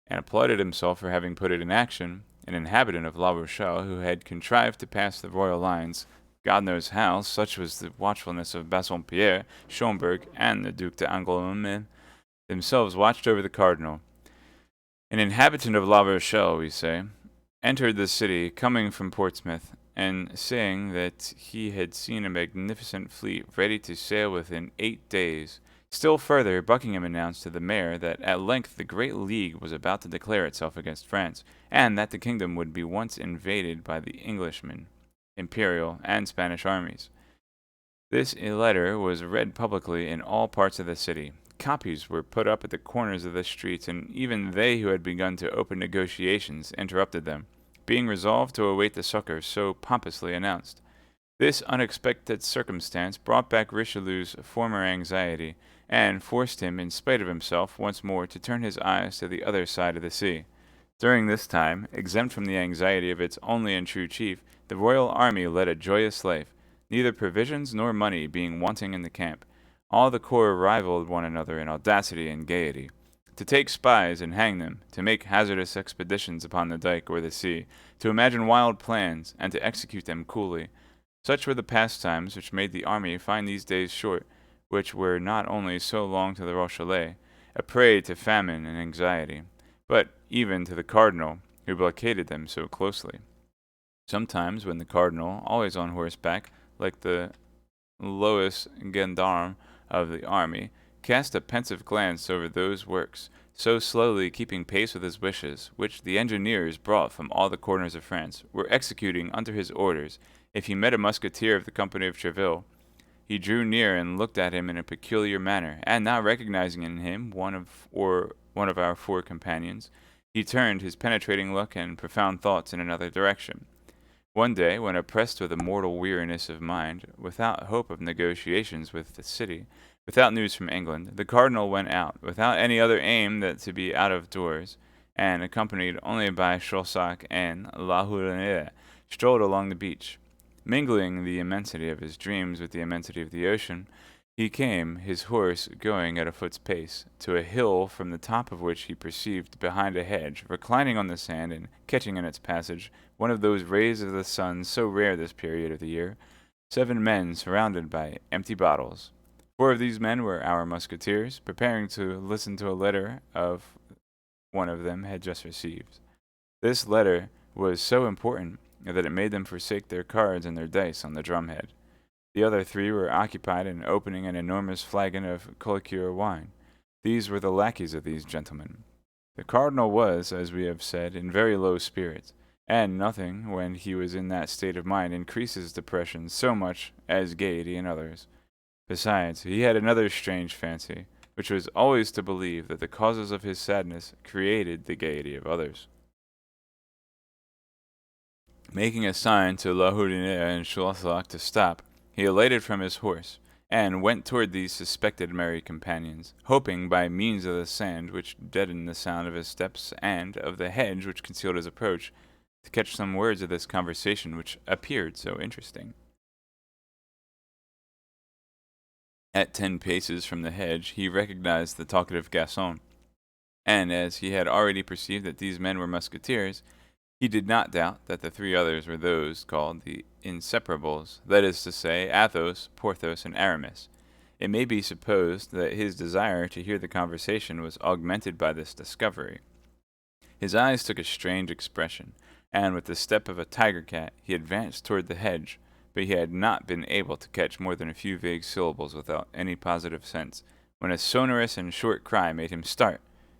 Speaker 1: and applauded himself for having put it in action, an inhabitant of La Rochelle, who had contrived to pass the royal lines, God knows how, such was the watchfulness of Bassompierre, Schomberg, and the Duc d'Angoulême, themselves watched over the cardinal. An inhabitant of La Rochelle, we say, entered the city, coming from Portsmouth, and saying that he had seen a magnificent fleet ready to sail within 8 days. Still further, Buckingham announced to the mayor that at length the Great League was about to declare itself against France, and that the kingdom would be once invaded by the Englishmen, imperial, and Spanish armies. This letter was read publicly in all parts of the city. Copies were put up at the corners of the streets, and even they who had begun to open negotiations interrupted them, being resolved to await the succor so pompously announced. This unexpected circumstance brought back Richelieu's former anxiety, and forced him, in spite of himself, once more to turn his eyes to the other side of the sea. During this time, exempt from the anxiety of its only and true chief, the royal army led a joyous life, neither provisions nor money being wanting in the camp. All the corps rivaled one another in audacity and gaiety. To take spies and hang them, to make hazardous expeditions upon the dike or the sea, to imagine wild plans, and to execute them coolly. Such were the pastimes which made the army find these days short, which were not only so long to the Rochellais, a prey to famine and anxiety, but even to the cardinal, who blockaded them so closely. Sometimes, when the cardinal, always on horseback, like the lowest gendarme of the army, cast a pensive glance over those works, so slowly keeping pace with his wishes, which the engineers brought from all the corners of France, were executing under his orders, if he met a musketeer of the company of Treville, he drew near and looked at him in a peculiar manner, and not recognizing in him one of our four companions, he turned his penetrating look and profound thoughts in another direction. One day, when oppressed with a mortal weariness of mind, without hope of negotiations with the city, without news from England, the cardinal went out, without any other aim than to be out of doors, and, accompanied only by Chausac and La Houdinière, strolled along the beach. Mingling the immensity of his dreams with the immensity of the ocean, he came, his horse going at a foot's pace, to a hill from the top of which he perceived behind a hedge, reclining on the sand and catching in its passage one of those rays of the sun so rare this period of the year, 7 men surrounded by empty bottles. 4 of these men were our musketeers, preparing to listen to a letter of one of them had just received. This letter was so important that it made them forsake their cards and their dice on the drumhead. The other 3 were occupied in opening an enormous flagon of Colliqueur wine. These were the lackeys of these gentlemen. The cardinal was, as we have said, in very low spirits, and nothing, when he was in that state of mind, increases depression so much as gaiety in others. Besides, he had another strange fancy, which was always to believe that the causes of his sadness created the gaiety of others. Making a sign to La Houdinière and Chausac to stop, he alighted from his horse, and went toward these suspected merry companions, hoping, by means of the sand which deadened the sound of his steps, and of the hedge which concealed his approach, to catch some words of this conversation which appeared so interesting. At 10 paces from the hedge he recognized the talkative Gascon, and as he had already perceived that these men were musketeers, he did not doubt that the 3 others were those called the Inseparables, that is to say, Athos, Porthos, and Aramis. It may be supposed that his desire to hear the conversation was augmented by this discovery. His eyes took a strange expression, and with the step of a tiger-cat he advanced toward the hedge, but he had not been able to catch more than a few vague syllables without any positive sense, when a sonorous and short cry made him start,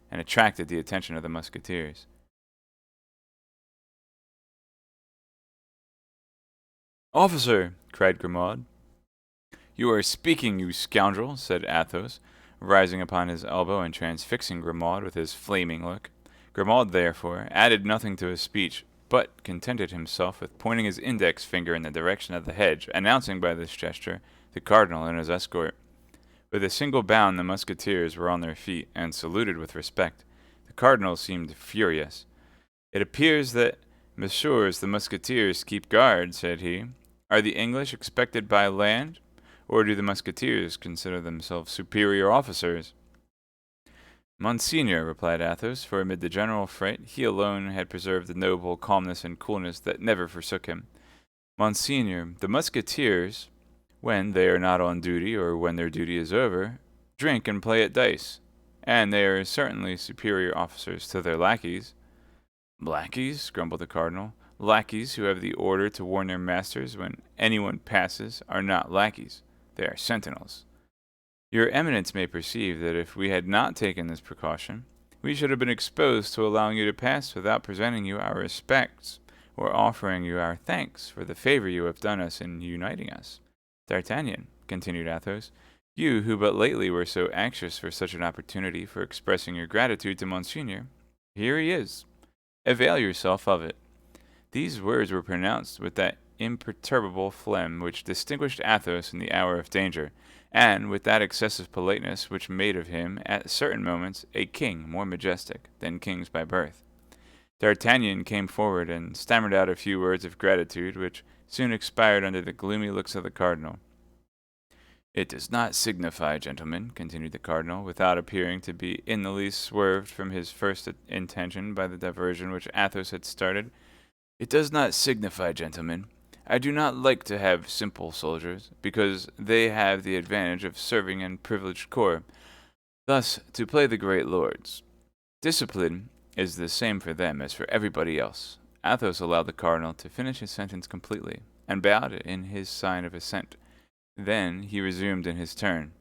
Speaker 1: and attracted the attention of the musketeers. "Officer!" cried Grimaud. "You are speaking, you scoundrel," said Athos, rising upon his elbow and transfixing Grimaud with his flaming look. Grimaud, therefore, added nothing to his speech, but contented himself with pointing his index finger in the direction of the hedge, announcing by this gesture the cardinal and his escort. With a single bound the musketeers were on their feet, and saluted with respect. The cardinal seemed furious. "It appears that messieurs the musketeers keep guard," said he. "Are the English expected by land, or do the musketeers consider themselves superior officers?" "Monseigneur," replied Athos, for amid the general fright he alone had preserved the noble calmness and coolness that never forsook him. "Monseigneur, the musketeers, when they are not on duty or when their duty is over, drink and play at dice, and they are certainly superior officers to their lackeys." "Lackeys?" grumbled the cardinal. "Lackeys who have the order to warn their masters when anyone passes are not lackeys, they are sentinels. Your eminence may perceive that if we had not taken this precaution, we should have been exposed to allowing you to pass without presenting you our respects, or offering you our thanks for the favor you have done us in uniting us. D'Artagnan," continued Athos, "you who but lately were so anxious for such an opportunity for expressing your gratitude to Monseigneur, here he is. Avail yourself of it." These words were pronounced with that imperturbable phlegm which distinguished Athos in the hour of danger, and with that excessive politeness which made of him, at certain moments, a king more majestic than kings by birth. D'Artagnan came forward and stammered out a few words of gratitude, which soon expired under the gloomy looks of the cardinal. "It does not signify, gentlemen," continued the cardinal, without appearing to be in the least swerved from his first intention by the diversion which Athos had started. "It does not signify, gentlemen. I do not like to have simple soldiers, because they have the advantage of serving in privileged corps. Thus, to play the great lords. Discipline is the same for them as for everybody else. Athos allowed the cardinal to finish his sentence completely, and bowed in his sign of assent. Then he resumed in his turn.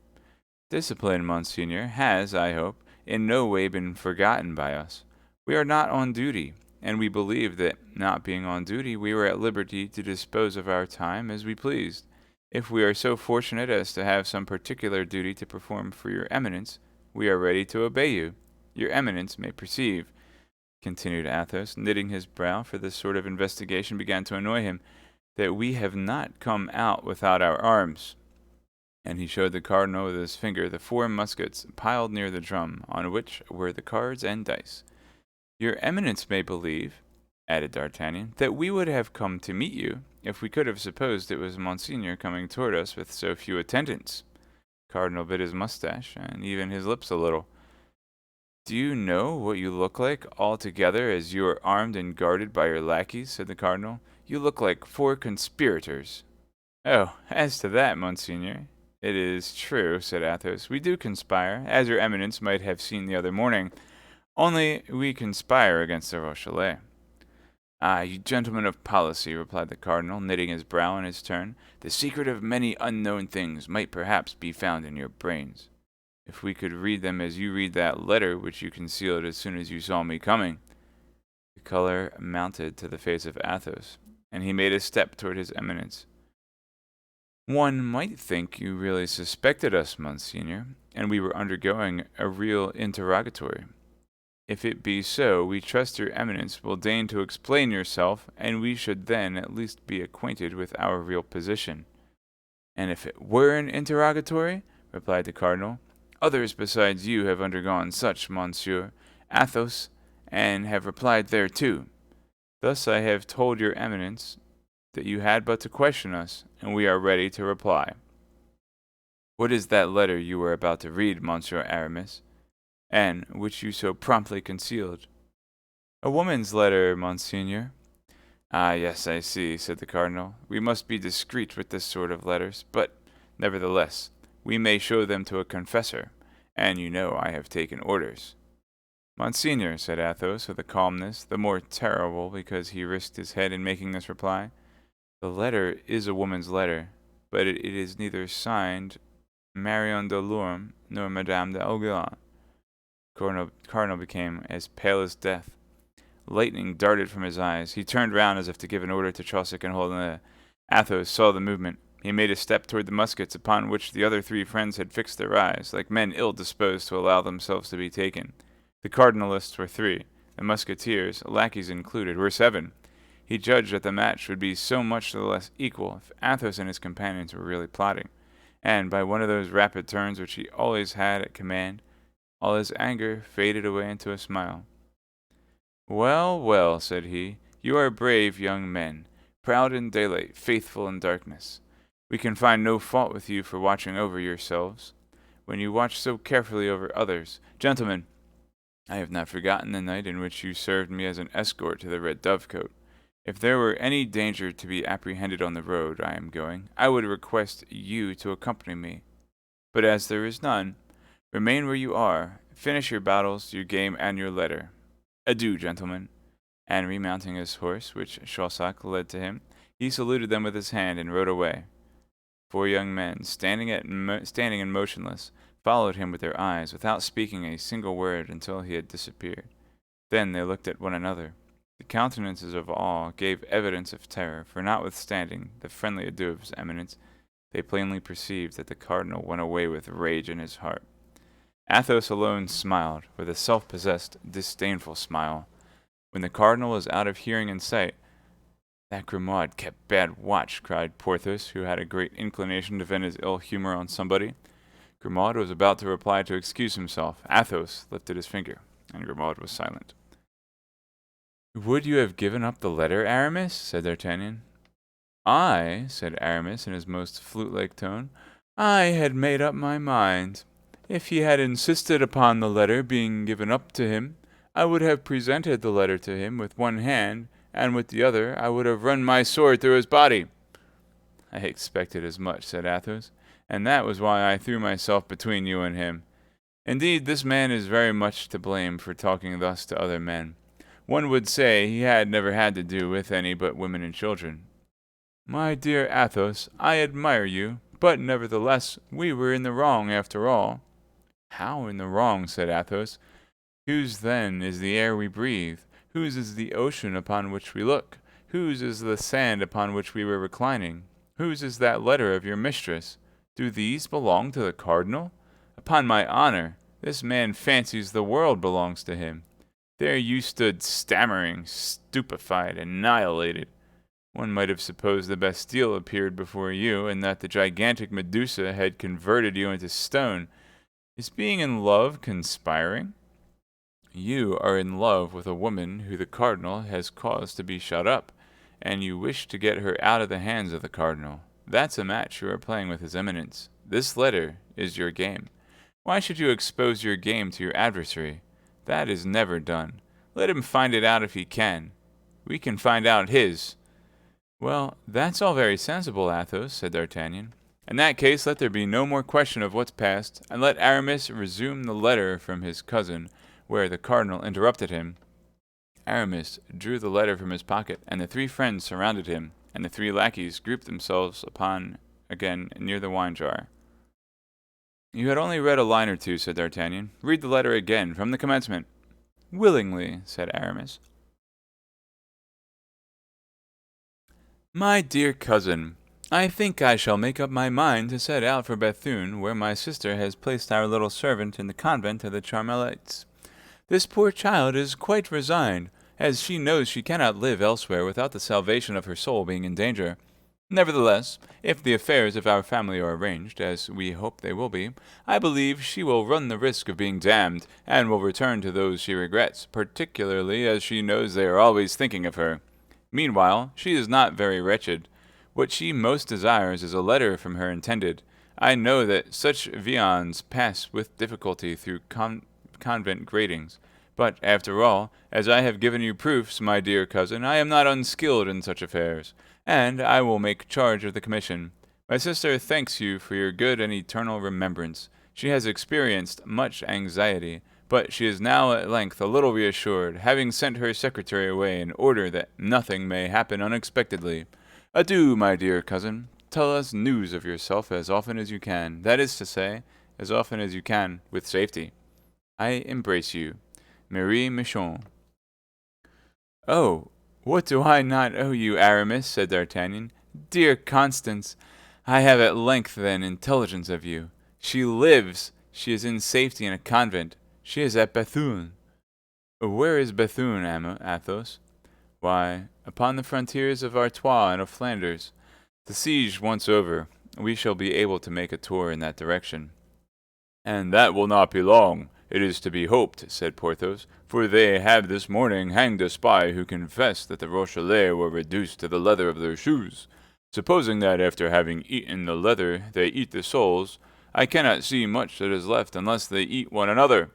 Speaker 1: Discipline, Monseigneur, has, I hope, in no way been forgotten by us. We are not on duty, and we believe that, not being on duty, we were at liberty to dispose of our time as we pleased. If we are so fortunate as to have some particular duty to perform for your Eminence, we are ready to obey you. Your Eminence may perceive, continued Athos, knitting his brow, for this sort of investigation began to annoy him, that we have not come out without our arms. And he showed the cardinal with his finger the 4 muskets piled near the drum, on which were the cards and dice. Your Eminence may believe, added D'Artagnan, that we would have come to meet you, if we could have supposed it was Monseigneur coming toward us with so few attendants. The cardinal bit his mustache, and even his lips a little. Do you know what you look like altogether as you are armed and guarded by your lackeys? Said the cardinal. You look like 4 conspirators. Oh, as to that, Monseigneur, it is true, said Athos. We do conspire, as your Eminence might have seen the other morning, only we conspire against the Rochellais. Ah, you gentlemen of policy, replied the cardinal, knitting his brow in his turn, the secret of many unknown things might perhaps be found in your brains. If we could read them as you read that letter which you concealed as soon as you saw me coming. The color mounted to the face of Athos, and he made a step toward his Eminence. One might think you really suspected us, Monseigneur, and we were undergoing a real interrogatory. If it be so, we trust your Eminence will deign to explain yourself, and we should then at least be acquainted with our real position. And if it were an interrogatory, replied the cardinal, others besides you have undergone such, Monsieur Athos, and have replied thereto. Thus I have told your Eminence that you had but to question us, and we are ready to reply. What is that letter you were about to read, Monsieur Aramis, and which you so promptly concealed? A woman's letter, Monseigneur. Ah, yes, I see, said the cardinal. We must be discreet with this sort of letters, but, nevertheless, we may show them to a confessor, and you know I have taken orders. Monseigneur, said Athos, with a calmness the more terrible because he risked his head in making this reply, the letter is a woman's letter, but it is neither signed Marion de Lorme nor Madame d'Aguilar. Cardinal became as pale as death. Lightning darted from his eyes. He turned round as if to give an order to Chaucer and Holden. Athos saw the movement. He made a step toward the muskets upon which the other 3 friends had fixed their eyes, like men ill-disposed to allow themselves to be taken. The cardinalists were 3. The musketeers, lackeys included, were 7. He judged that the match would be so much the less equal if Athos and his companions were really plotting, and by one of those rapid turns which he always had at command, all his anger faded away into a smile. Well, well, said he, you are brave young men, proud in daylight, faithful in darkness. We can find no fault with you for watching over yourselves, when you watch so carefully over others. Gentlemen, I have not forgotten the night in which you served me as an escort to the Red Dovecot. If there were any danger to be apprehended on the road I am going, I would request you to accompany me. But as there is none, remain where you are, finish your battles, your game, and your letter. Adieu, gentlemen. And remounting his horse, which Chaucer led to him, he saluted them with his hand and rode away. 4 young men, standing and motionless, followed him with their eyes, without speaking a single word until he had disappeared. Then they looked at one another. The countenances of all gave evidence of terror, for notwithstanding the friendly adieu of his Eminence, they plainly perceived that the cardinal went away with rage in his heart. Athos alone smiled, with a self-possessed, disdainful smile. When the cardinal was out of hearing and sight, that Grimaud kept bad watch, cried Porthos, who had a great inclination to vent his ill humor on somebody. Grimaud was about to reply to excuse himself. Athos lifted his finger, and Grimaud was silent. Would you have given up the letter, Aramis? Said D'Artagnan. I, said Aramis in his most flute-like tone, I had made up my mind. If he had insisted upon the letter being given up to him, I would have presented the letter to him with one hand, and with the other I would have run my sword through his body. I expected as much, said Athos, and that was why I threw myself between you and him. Indeed, this man is very much to blame for talking thus to other men. One would say he had never had to do with any but women and children. My dear Athos, I admire you, but nevertheless we were in the wrong after all. How in the wrong? Said Athos. Whose then is the air we breathe? Whose is the ocean upon which we look? Whose is the sand upon which we were reclining? Whose is that letter of your mistress? Do these belong to the cardinal? Upon my honor, this man fancies the world belongs to him. There you stood stammering, stupefied, annihilated. One might have supposed the Bastille appeared before you, and that the gigantic Medusa had converted you into stone. Is being in love conspiring? You are in love with a woman who the cardinal has caused to be shut up, and you wish to get her out of the hands of the cardinal. That's a match you are playing with his eminence. This letter is your game. Why should you expose your game to your adversary? That is never done. Let him find it out if he can. We can find out his. Well, that's all very sensible, Athos, said D'Artagnan. In that case, let there be no more question of what's past, and let Aramis resume the letter from his cousin, where the cardinal interrupted him. Aramis drew the letter from his pocket, and the three friends surrounded him, and the three lackeys grouped themselves upon again near the wine jar. You had only read a line or two, said D'Artagnan. Read the letter again, from the commencement. Willingly, said Aramis. My dear cousin, I think I shall make up my mind to set out for Bethune, where my sister has placed our little servant in the convent of the Carmelites. This poor child is quite resigned, as she knows she cannot live elsewhere without the salvation of her soul being in danger. Nevertheless, if the affairs of our family are arranged, as we hope they will be, I believe she will run the risk of being damned, and will return to those she regrets, particularly as she knows they are always thinking of her. Meanwhile, she is not very wretched. What she most desires is a letter from her intended. I know that such viands pass with difficulty through convent gratings. But, after all, as I have given you proofs, my dear cousin, I am not unskilled in such affairs, and I will make charge of the commission. My sister thanks you for your good and eternal remembrance. She has experienced much anxiety, but she is now at length a little reassured, having sent her secretary away in order that nothing may happen unexpectedly. Adieu, my dear cousin. Tell us news of yourself as often as you can, that is to say, as often as you can with safety. I embrace you. Marie Michon. Oh, what do I not owe you, Aramis? Said D'Artagnan. Dear Constance, I have at length then intelligence of you. She lives. She is in safety in a convent. She is at Bethune. Where is Bethune, Athos? Why, upon the frontiers of Artois and of Flanders. The siege once over, we shall be able to make a tour in that direction. And that will not be long, it is to be hoped, said Porthos, for they have this morning hanged a spy who confessed that the Rochellais were reduced to the leather of their shoes. Supposing that after having eaten the leather they eat the soles, I cannot see much that is left unless they eat one another.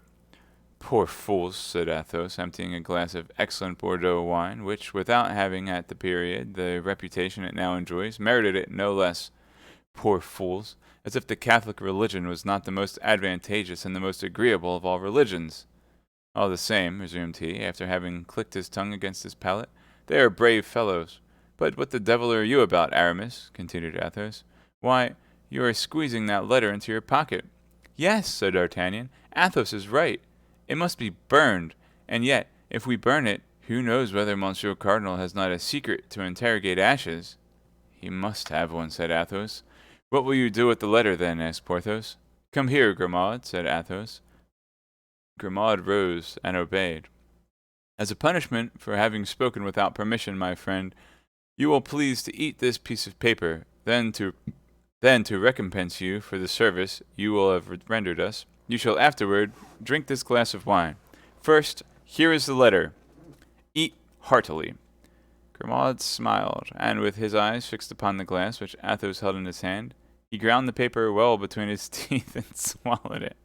Speaker 1: Poor fools, said Athos, emptying a glass of excellent Bordeaux wine, which, without having at the period the reputation it now enjoys, merited it no less. Poor fools, as if the Catholic religion was not the most advantageous and the most agreeable of all religions. All the same, resumed he, after having clicked his tongue against his palate, they are brave fellows. But what the devil are you about, Aramis? Continued Athos. Why, you are squeezing that letter into your pocket. Yes, said D'Artagnan, Athos is right. It must be burned, and yet, if we burn it, who knows whether Monsieur Cardinal has not a secret to interrogate ashes? He must have one, said Athos. What will you do with the letter, then? Asked Porthos. Come here, Grimaud, said Athos. Grimaud rose and obeyed. As a punishment for having spoken without permission, my friend, you will please to eat this piece of paper, then to recompense you for the service you will have rendered us, you shall afterward drink this glass of wine. First, here is the letter. Eat heartily. Grimaud smiled, and with his eyes fixed upon the glass which Athos held in his hand, he ground the paper well between his teeth and swallowed it.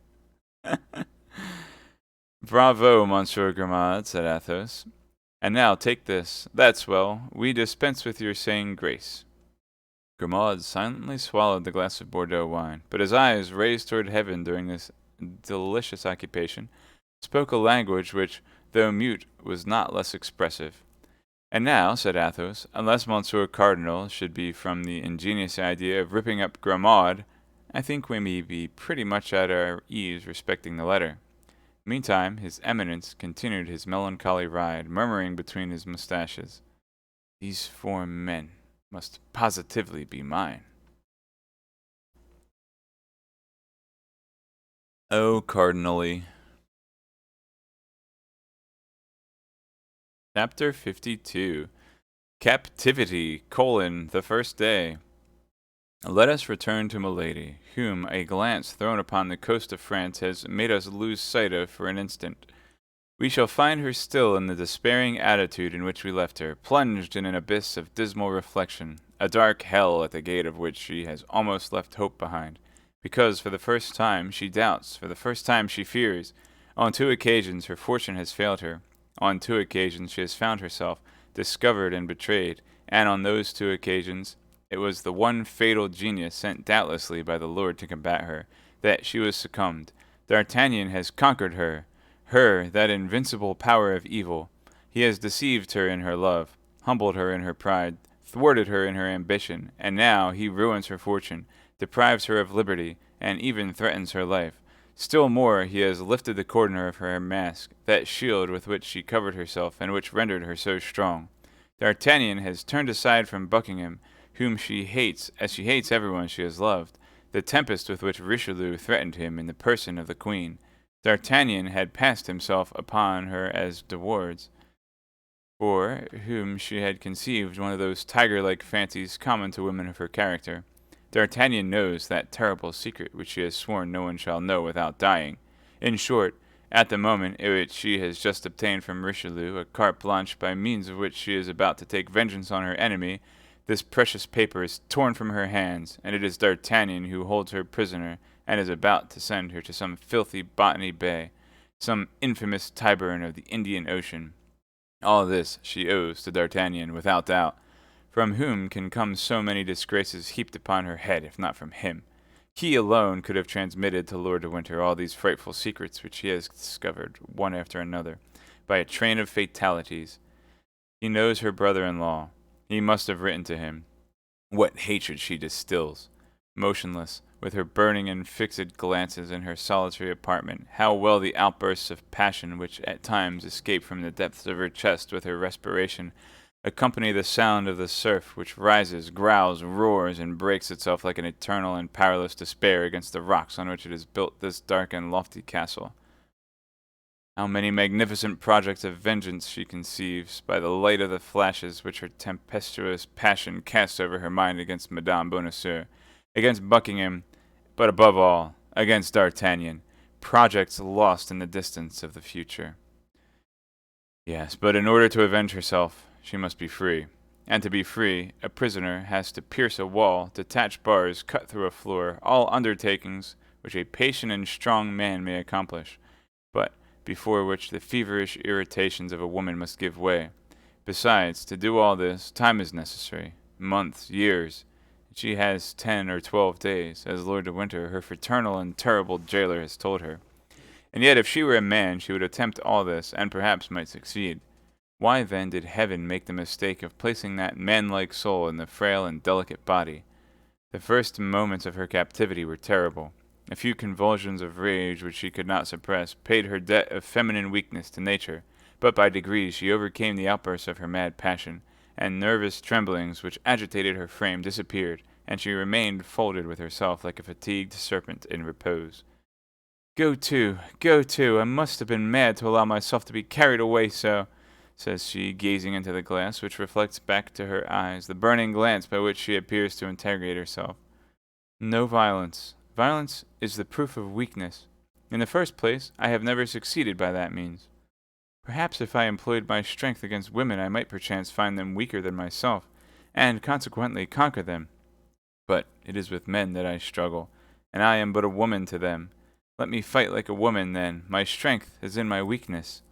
Speaker 1: Bravo, Monsieur Grimaud, said Athos. And now take this. That's well. We dispense with your saying grace. Grimaud silently swallowed the glass of Bordeaux wine, but his eyes, raised toward heaven during this delicious occupation, spoke a language which, though mute, was not less expressive. "And now," said Athos, "unless Monsieur Cardinal should be from the ingenious idea of ripping up Grimaud, I think we may be pretty much at our ease respecting the letter." Meantime, his Eminence continued his melancholy ride, murmuring between his mustaches, "These 4 men must positively be mine." Oh, cardinally. Chapter 52. Captivity, the first day. Let us return to Milady, whom a glance thrown upon the coast of France has made us lose sight of for an instant. We shall find her still in the despairing attitude in which we left her, plunged in an abyss of dismal reflection, a dark hell at the gate of which she has almost left hope behind, because for the first time she doubts, for the first time she fears. On 2 occasions her fortune has failed her. On 2 occasions she has found herself discovered and betrayed, and on those 2 occasions it was the one fatal genius sent doubtlessly by the Lord to combat her, that she was succumbed. D'Artagnan has conquered her, that invincible power of evil. He has deceived her in her love, humbled her in her pride, thwarted her in her ambition, and now he ruins her fortune, deprives her of liberty, and even threatens her life. Still more, he has lifted the corner of her mask, that shield with which she covered herself and which rendered her so strong. D'Artagnan has turned aside from Buckingham, whom she hates as she hates everyone she has loved. The tempest with which Richelieu threatened him in the person of the queen, D'Artagnan had passed himself upon her as De Wardes, for whom she had conceived one of those tiger-like fancies common to women of her character. D'Artagnan knows that terrible secret which she has sworn no one shall know without dying. In short, at the moment in which she has just obtained from Richelieu a carte blanche by means of which she is about to take vengeance on her enemy, this precious paper is torn from her hands, and it is D'Artagnan who holds her prisoner and is about to send her to some filthy Botany Bay, some infamous Tyburn of the Indian Ocean. All this she owes to D'Artagnan, without doubt, from whom can come so many disgraces heaped upon her head, if not from him. He alone could have transmitted to Lord de Winter all these frightful secrets which he has discovered, one after another, by a train of fatalities. He knows her brother-in-law. He must have written to him. What hatred she distills! Motionless, with her burning and fixed glances in her solitary apartment, how well the outbursts of passion which at times escape from the depths of her chest with her respiration accompany the sound of the surf which rises, growls, roars, and breaks itself like an eternal and powerless despair against the rocks on which it has built this dark and lofty castle. How many magnificent projects of vengeance she conceives, by the light of the flashes which her tempestuous passion casts over her mind against Madame Bonacieux, against Buckingham, but above all, against D'Artagnan, projects lost in the distance of the future. Yes, but in order to avenge herself, she must be free. And to be free, a prisoner has to pierce a wall, detach bars, cut through a floor, all undertakings which a patient and strong man may accomplish, but before which the feverish irritations of a woman must give way. Besides, to do all this, time is necessary, months, years. She has 10 or 12 days, as Lord de Winter, her fraternal and terrible jailer, has told her. And yet if she were a man, she would attempt all this, and perhaps might succeed. Why then did Heaven make the mistake of placing that man-like soul in the frail and delicate body? The first moments of her captivity were terrible. A few convulsions of rage which she could not suppress paid her debt of feminine weakness to nature, but by degrees she overcame the outbursts of her mad passion, and nervous tremblings which agitated her frame disappeared, and she remained folded with herself like a fatigued serpent in repose. Go to, I must have been mad to allow myself to be carried away so, says she, gazing into the glass, which reflects back to her eyes the burning glance by which she appears to interrogate herself. No violence. Violence is the proof of weakness. In the first place, I have never succeeded by that means. Perhaps if I employed my strength against women I might perchance find them weaker than myself, and consequently conquer them. But it is with men that I struggle, and I am but a woman to them. Let me fight like a woman, then. My strength is in my weakness.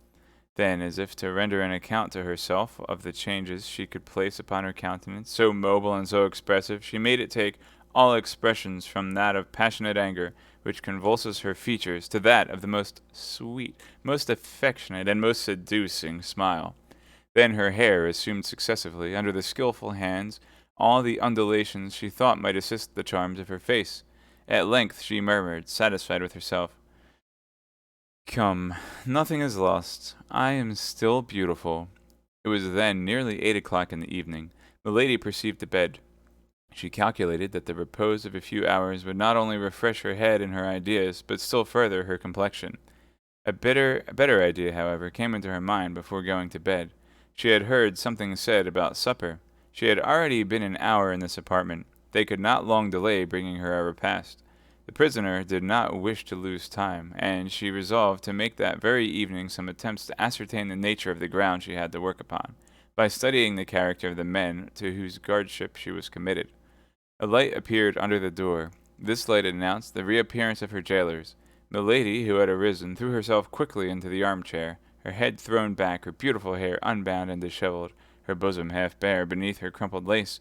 Speaker 1: Then, as if to render an account to herself of the changes she could place upon her countenance, so mobile and so expressive, she made it take all expressions from that of passionate anger, which convulses her features, to that of the most sweet, most affectionate, and most seducing smile. Then her hair assumed successively, under the skilful hands, all the undulations she thought might assist the charms of her face. At length she murmured, satisfied with herself, "Come, nothing is lost. I am still beautiful." It was then nearly 8 o'clock in the evening. Milady perceived the bed. She calculated that the repose of a few hours would not only refresh her head and her ideas, but still further her complexion. A better idea, however, came into her mind before going to bed. She had heard something said about supper. She had already been an hour in this apartment. They could not long delay bringing her a repast. The prisoner did not wish to lose time, and she resolved to make that very evening some attempts to ascertain the nature of the ground she had to work upon, by studying the character of the men to whose guardianship she was committed. A light appeared under the door. This light announced the reappearance of her jailers. Milady, who had arisen, threw herself quickly into the armchair, her head thrown back, her beautiful hair unbound and dishevelled, her bosom half bare beneath her crumpled lace,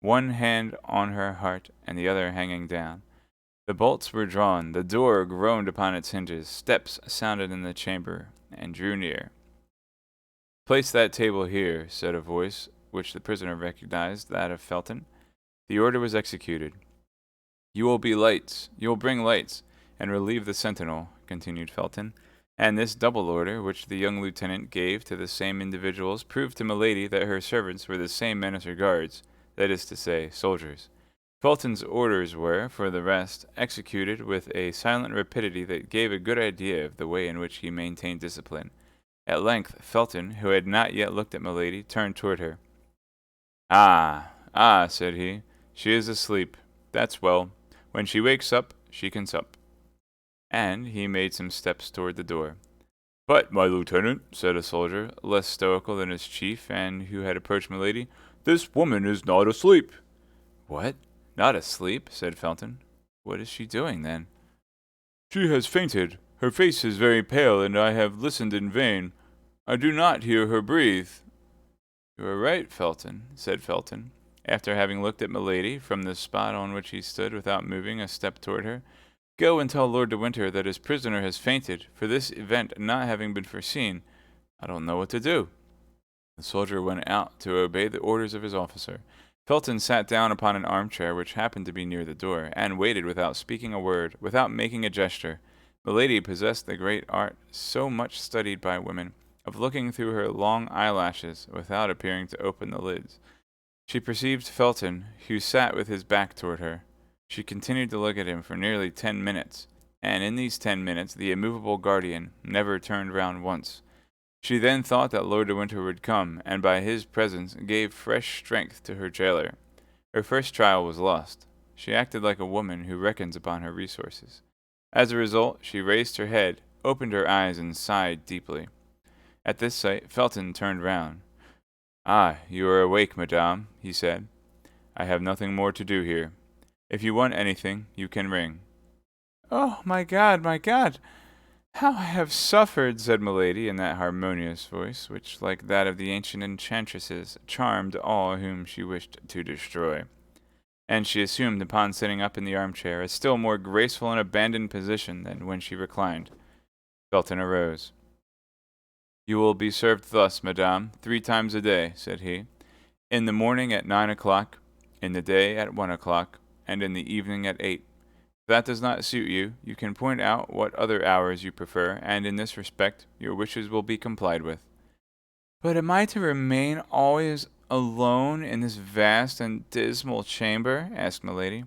Speaker 1: one hand on her heart and the other hanging down. The bolts were drawn, the door groaned upon its hinges, steps sounded in the chamber, and drew near. "Place that table here," said a voice, which the prisoner recognized, that of Felton. The order was executed. You will bring lights, and relieve the sentinel," continued Felton. And this double order, which the young lieutenant gave to the same individuals, proved to Milady that her servants were the same men as her guards, that is to say, soldiers. Felton's orders were, for the rest, executed with a silent rapidity that gave a good idea of the way in which he maintained discipline. At length, Felton, who had not yet looked at Milady, turned toward her. Ah," said he, "she is asleep. That's well. When she wakes up, she can sup." And he made some steps toward the door. "But, my lieutenant," said a soldier, less stoical than his chief, and who had approached Milady, "this woman is not asleep." "What? Not asleep?" said Felton. "What is she doing, then?" "She has fainted. Her face is very pale, and I have listened in vain. I do not hear her breathe." "You are right, Felton," said Felton, after having looked at Milady from the spot on which he stood without moving a step toward her. "Go and tell Lord de Winter that his prisoner has fainted, for this event not having been foreseen, I don't know what to do." The soldier went out to obey the orders of his officer. Felton sat down upon an armchair which happened to be near the door, and waited without speaking a word, without making a gesture. Milady possessed the great art, so much studied by women, of looking through her long eyelashes without appearing to open the lids. She perceived Felton, who sat with his back toward her. She continued to look at him for nearly 10 minutes, and in these 10 minutes the immovable guardian never turned round once. She then thought that Lord de Winter would come, and by his presence gave fresh strength to her jailer. Her first trial was lost. She acted like a woman who reckons upon her resources. As a result, she raised her head, opened her eyes, and sighed deeply. At this sight, Felton turned round. "Ah, you are awake, madame," he said. "I have nothing more to do here. If you want anything, you can ring." "Oh, my God, my God! How I have suffered," said Milady in that harmonious voice, which, like that of the ancient enchantresses, charmed all whom she wished to destroy. And she assumed, upon sitting up in the armchair, a still more graceful and abandoned position than when she reclined. Felton arose. "You will be served thus, madame, 3 times a day," said he. "In the morning at 9 o'clock, in the day at 1 o'clock, and in the evening at 8. If that does not suit you, you can point out what other hours you prefer, and in this respect your wishes will be complied with." "But am I to remain always alone in this vast and dismal chamber?" asked Milady.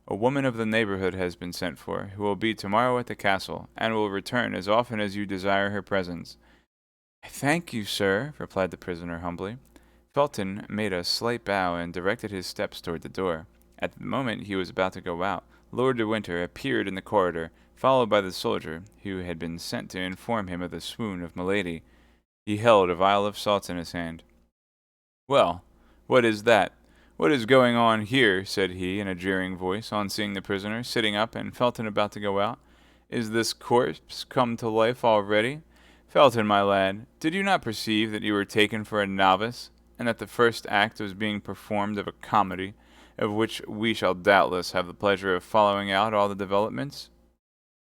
Speaker 1: "A woman of the neighborhood has been sent for, who will be tomorrow at the castle, and will return as often as you desire her presence." "I thank you, sir," replied the prisoner humbly. Felton made a slight bow and directed his steps toward the door. At the moment he was about to go out, Lord de Winter appeared in the corridor, followed by the soldier who had been sent to inform him of the swoon of Milady. He held a vial of salts in his hand. "Well, what is that? What is going on here?" said he in a jeering voice, on seeing the prisoner sitting up and Felton about to go out. "Is this corpse come to life already? Felton, my lad, did you not perceive that you were taken for a novice, and that the first act was being performed of a comedy, of which we shall doubtless have the pleasure of following out all the developments?"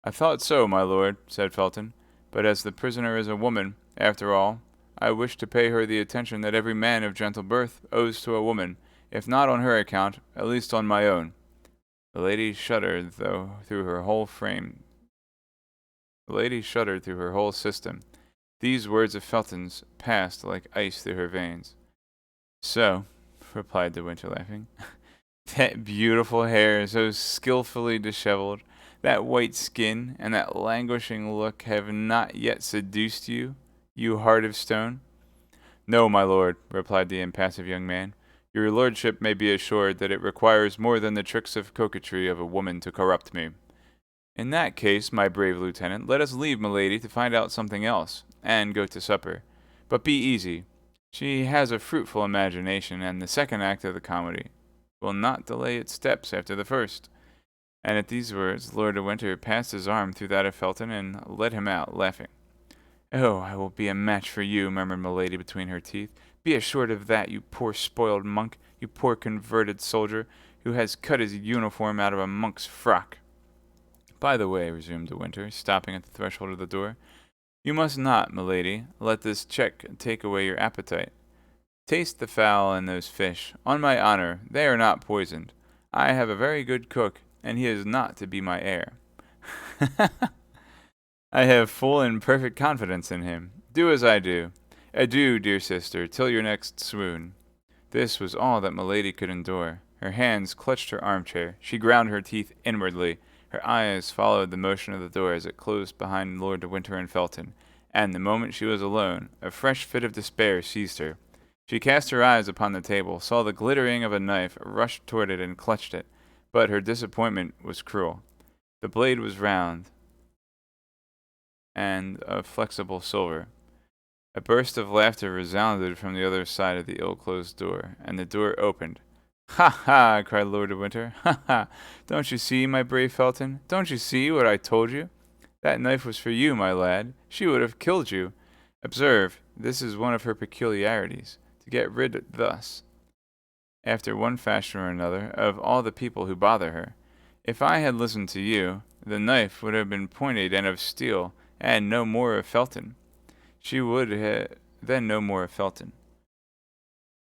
Speaker 1: "I thought so, my lord," said Felton, "but as the prisoner is a woman, after all, I wish to pay her the attention that every man of gentle birth owes to a woman, if not on her account, at least on my own." The lady shuddered through her whole system. These words of Felton's passed like ice through her veins. "So," replied De Winter, laughing, "that beautiful hair, so skilfully disheveled, that white skin, and that languishing look have not yet seduced you, you heart of stone?" "No, my lord," replied the impassive young man. "Your lordship may be assured that it requires more than the tricks of coquetry of a woman to corrupt me." "In that case, my brave lieutenant, let us leave Milady to find out something else, and go to supper. But be easy. She has a fruitful imagination, and the second act of the comedy will not delay its steps after the first." And at these words, Lord de Winter passed his arm through that of Felton and led him out, laughing. "Oh, I will be a match for you," murmured Milady between her teeth. "Be assured of that, you poor spoiled monk, you poor converted soldier, who has cut his uniform out of a monk's frock." "By the way," resumed De Winter, stopping at the threshold of the door, "you must not, Milady, let this check take away your appetite. Taste the fowl and those fish. On my honor, they are not poisoned. I have a very good cook, and he is not to be my heir." "I have full and perfect confidence in him. Do as I do. Adieu, dear sister, till your next swoon." This was all that Milady could endure. Her hands clutched her armchair. She ground her teeth inwardly. Her eyes followed the motion of the door as it closed behind Lord de Winter and Felton, and the moment she was alone, a fresh fit of despair seized her. She cast her eyes upon the table, saw the glittering of a knife, rushed toward it and clutched it. But her disappointment was cruel. The blade was round and of flexible silver. A burst of laughter resounded from the other side of the ill-closed door, and the door opened. "Ha, ha!" cried Lord de Winter. "Ha, ha! Don't you see, my brave Felton? Don't you see what I told you? That knife was for you, my lad. She would have killed you. Observe, this is one of her peculiarities, to get rid thus, after one fashion or another, of all the people who bother her. If I had listened to you, the knife would have been pointed and of steel, and no more of Felton. She would then no more of Felton.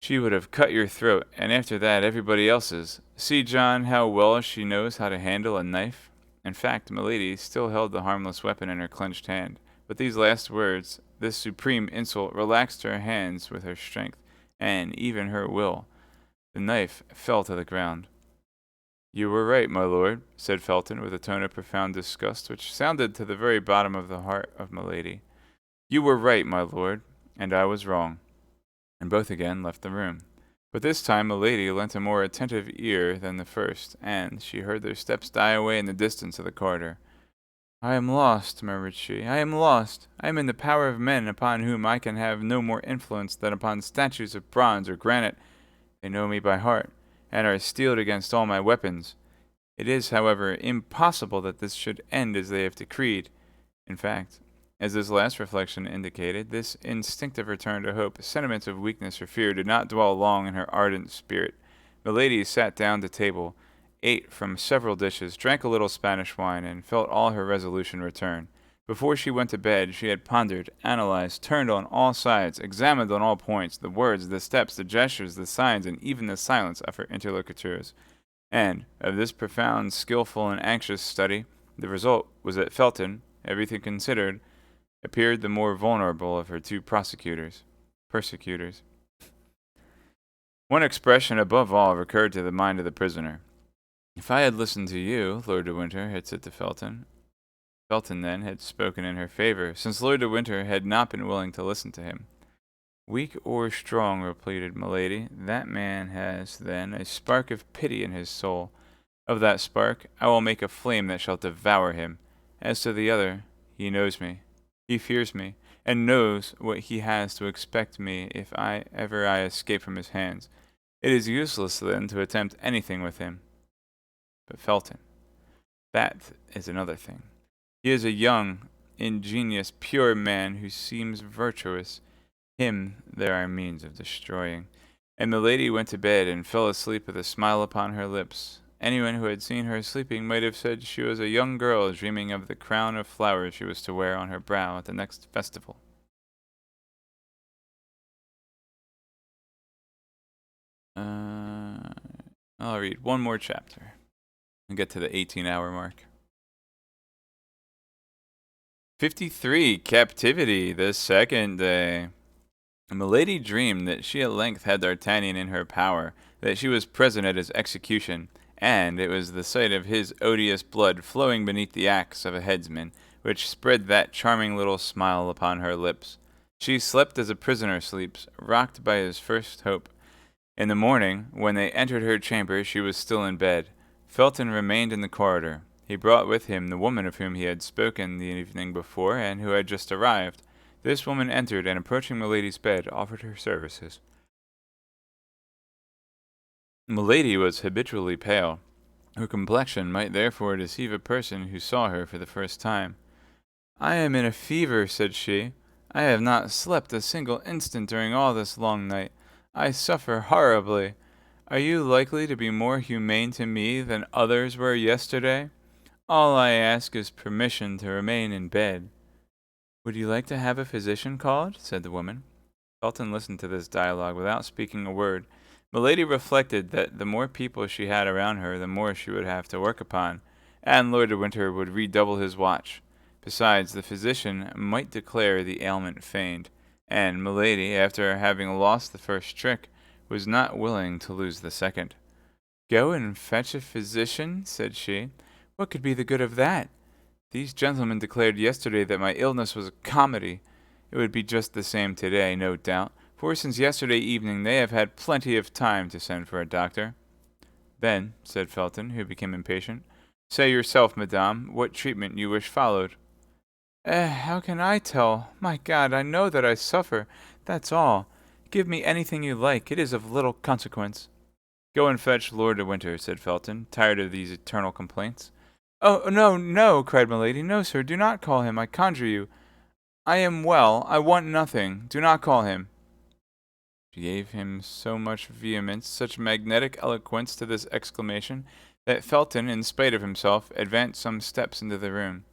Speaker 1: She would have cut your throat, and after that everybody else's. See, John, how well she knows how to handle a knife." In fact, Milady still held the harmless weapon in her clenched hand, but these last words, this supreme insult, relaxed her hands with her strength, and even her will. The knife fell to the ground. "You were right, my lord," said Felton, with a tone of profound disgust which sounded to the very bottom of the heart of Milady. "You were right, my lord, and I was wrong." And both again left the room. But this time Milady lent a more attentive ear than the first, and she heard their steps die away in the distance of the corridor. "I am lost," murmured she. "I am lost. I am in the power of men upon whom I can have no more influence than upon statues of bronze or granite. They know me by heart, and are steeled against all my weapons. It is, however, impossible that this should end as they have decreed." In fact, as this last reflection indicated, this instinctive return to hope, sentiments of weakness or fear did not dwell long in her ardent spirit. Milady sat down to table, ate from several dishes, drank a little Spanish wine, and felt all her resolution return. Before she went to bed, she had pondered, analyzed, turned on all sides, examined on all points, the words, the steps, the gestures, the signs, and even the silence of her interlocutors. And, of this profound, skillful, and anxious study, the result was that Felton, everything considered, appeared the more vulnerable of her two persecutors. One expression above all recurred to the mind of the prisoner. "If I had listened to you," Lord de Winter had said to Felton. Felton, then, had spoken in her favor, since Lord de Winter had not been willing to listen to him. "Weak or strong," repeated Milady, "that man has, then, a spark of pity in his soul. Of that spark I will make a flame that shall devour him. As to the other, he knows me. He fears me, and knows what he has to expect me if ever I escape from his hands. It is useless, then, to attempt anything with him. But Felton, that is another thing. He is a young, ingenious, pure man who seems virtuous. Him there are means of destroying. And Milady went to bed and fell asleep with a smile upon her lips. Anyone who had seen her sleeping might have said she was a young girl dreaming of the crown of flowers she was to wear on her brow at the next festival. Uh, I'll read one more chapter and get to the 18-hour mark. 53. Captivity, the second day. Milady dreamed that she at length had D'Artagnan in her power, that she was present at his execution, and it was the sight of his odious blood flowing beneath the axe of a headsman which spread that charming little smile upon her lips. She slept as a prisoner sleeps, rocked by his first hope. In the morning, when they entered her chamber, she was still in bed. Felton remained in the corridor. He brought with him the woman of whom he had spoken the evening before, and who had just arrived. This woman entered, and approaching Milady's bed, offered her services. Milady was habitually pale. Her complexion might therefore deceive a person who saw her for the first time. "I am in a fever," said she. "I have not slept a single instant during all this long night. I suffer horribly. Are you likely to be more humane to me than others were yesterday? All I ask is permission to remain in bed." "Would you like to have a physician called?" said the woman. Felton listened to this dialogue without speaking a word. Milady reflected that the more people she had around her, the more she would have to work upon, and Lord de Winter would redouble his watch. Besides, the physician might declare the ailment feigned, and Milady, after having lost the first trick, was not willing to lose the second. "Go and fetch a physician," said she. "What could be the good of that? These gentlemen declared yesterday that my illness was a comedy. It would be just the same today, no doubt, for since yesterday evening they have had plenty of time to send for a doctor." "Then," said Felton, who became impatient, "say yourself, madame, what treatment you wish followed." How can I tell? My God, I know that I suffer. That's all. Give me anything you like. It is of little consequence." "Go and fetch Lord de Winter," said Felton, tired of these eternal complaints. "Oh, no, no," cried Milady. "No, sir, do not call him, I conjure you. I am well. I want nothing. Do not call him." She gave him so much vehemence, such magnetic eloquence to this exclamation, that Felton, in spite of himself, advanced some steps into the room.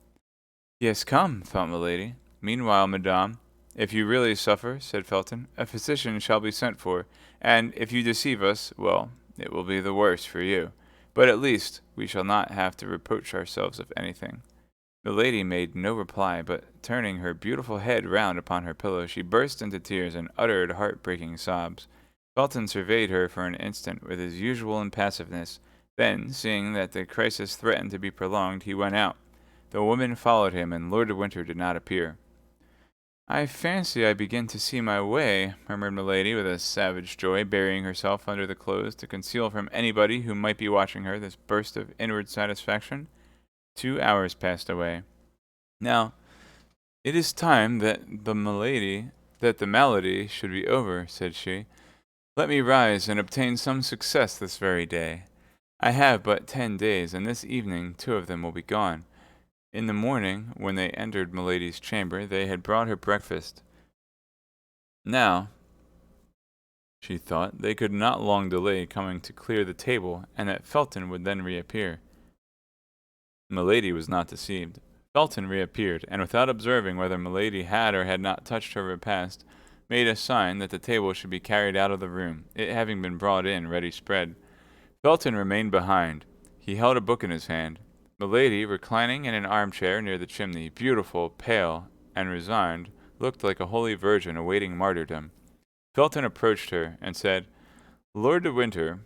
Speaker 1: "Yes, come," thought Milady. "Meanwhile, madame, if you really suffer," said Felton, "a physician shall be sent for, and if you deceive us, well, it will be the worse for you. But at least we shall not have to reproach ourselves of anything." Milady made no reply, but turning her beautiful head round upon her pillow, she burst into tears and uttered heart-breaking sobs. Felton surveyed her for an instant with his usual impassiveness. Then, seeing that the crisis threatened to be prolonged, he went out. The woman followed him, and Lord de Winter did not appear. "I fancy I begin to see my way," murmured Milady with a savage joy, burying herself under the clothes to conceal from anybody who might be watching her this burst of inward satisfaction. 2 hours passed away. "Now, it is time that the malady should be over," said she. "Let me rise and obtain some success this very day. I have but 10 days, and this evening 2 of them will be gone." In the morning, when they entered Milady's chamber, they had brought her breakfast. Now, she thought, they could not long delay coming to clear the table, and that Felton would then reappear. Milady was not deceived. Felton reappeared, and without observing whether Milady had or had not touched her repast, made a sign that the table should be carried out of the room, it having been brought in ready spread. Felton remained behind. He held a book in his hand. Milady, reclining in an armchair near the chimney, beautiful, pale, and resigned, looked like a holy virgin awaiting martyrdom. Felton approached her, and said, "Lord de Winter,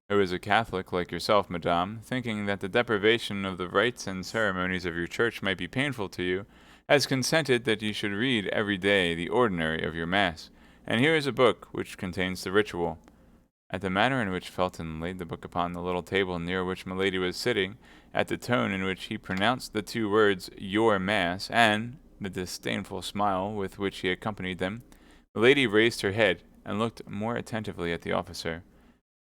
Speaker 1: who is a Catholic like yourself, madame, thinking that the deprivation of the rites and ceremonies of your church might be painful to you, has consented that you should read every day the ordinary of your Mass, and here is a book which contains the ritual." At the manner in which Felton laid the book upon the little table near which Milady was sitting, at the tone in which he pronounced the 2 words, "your Mass," and the disdainful smile with which he accompanied them, Milady raised her head and looked more attentively at the officer.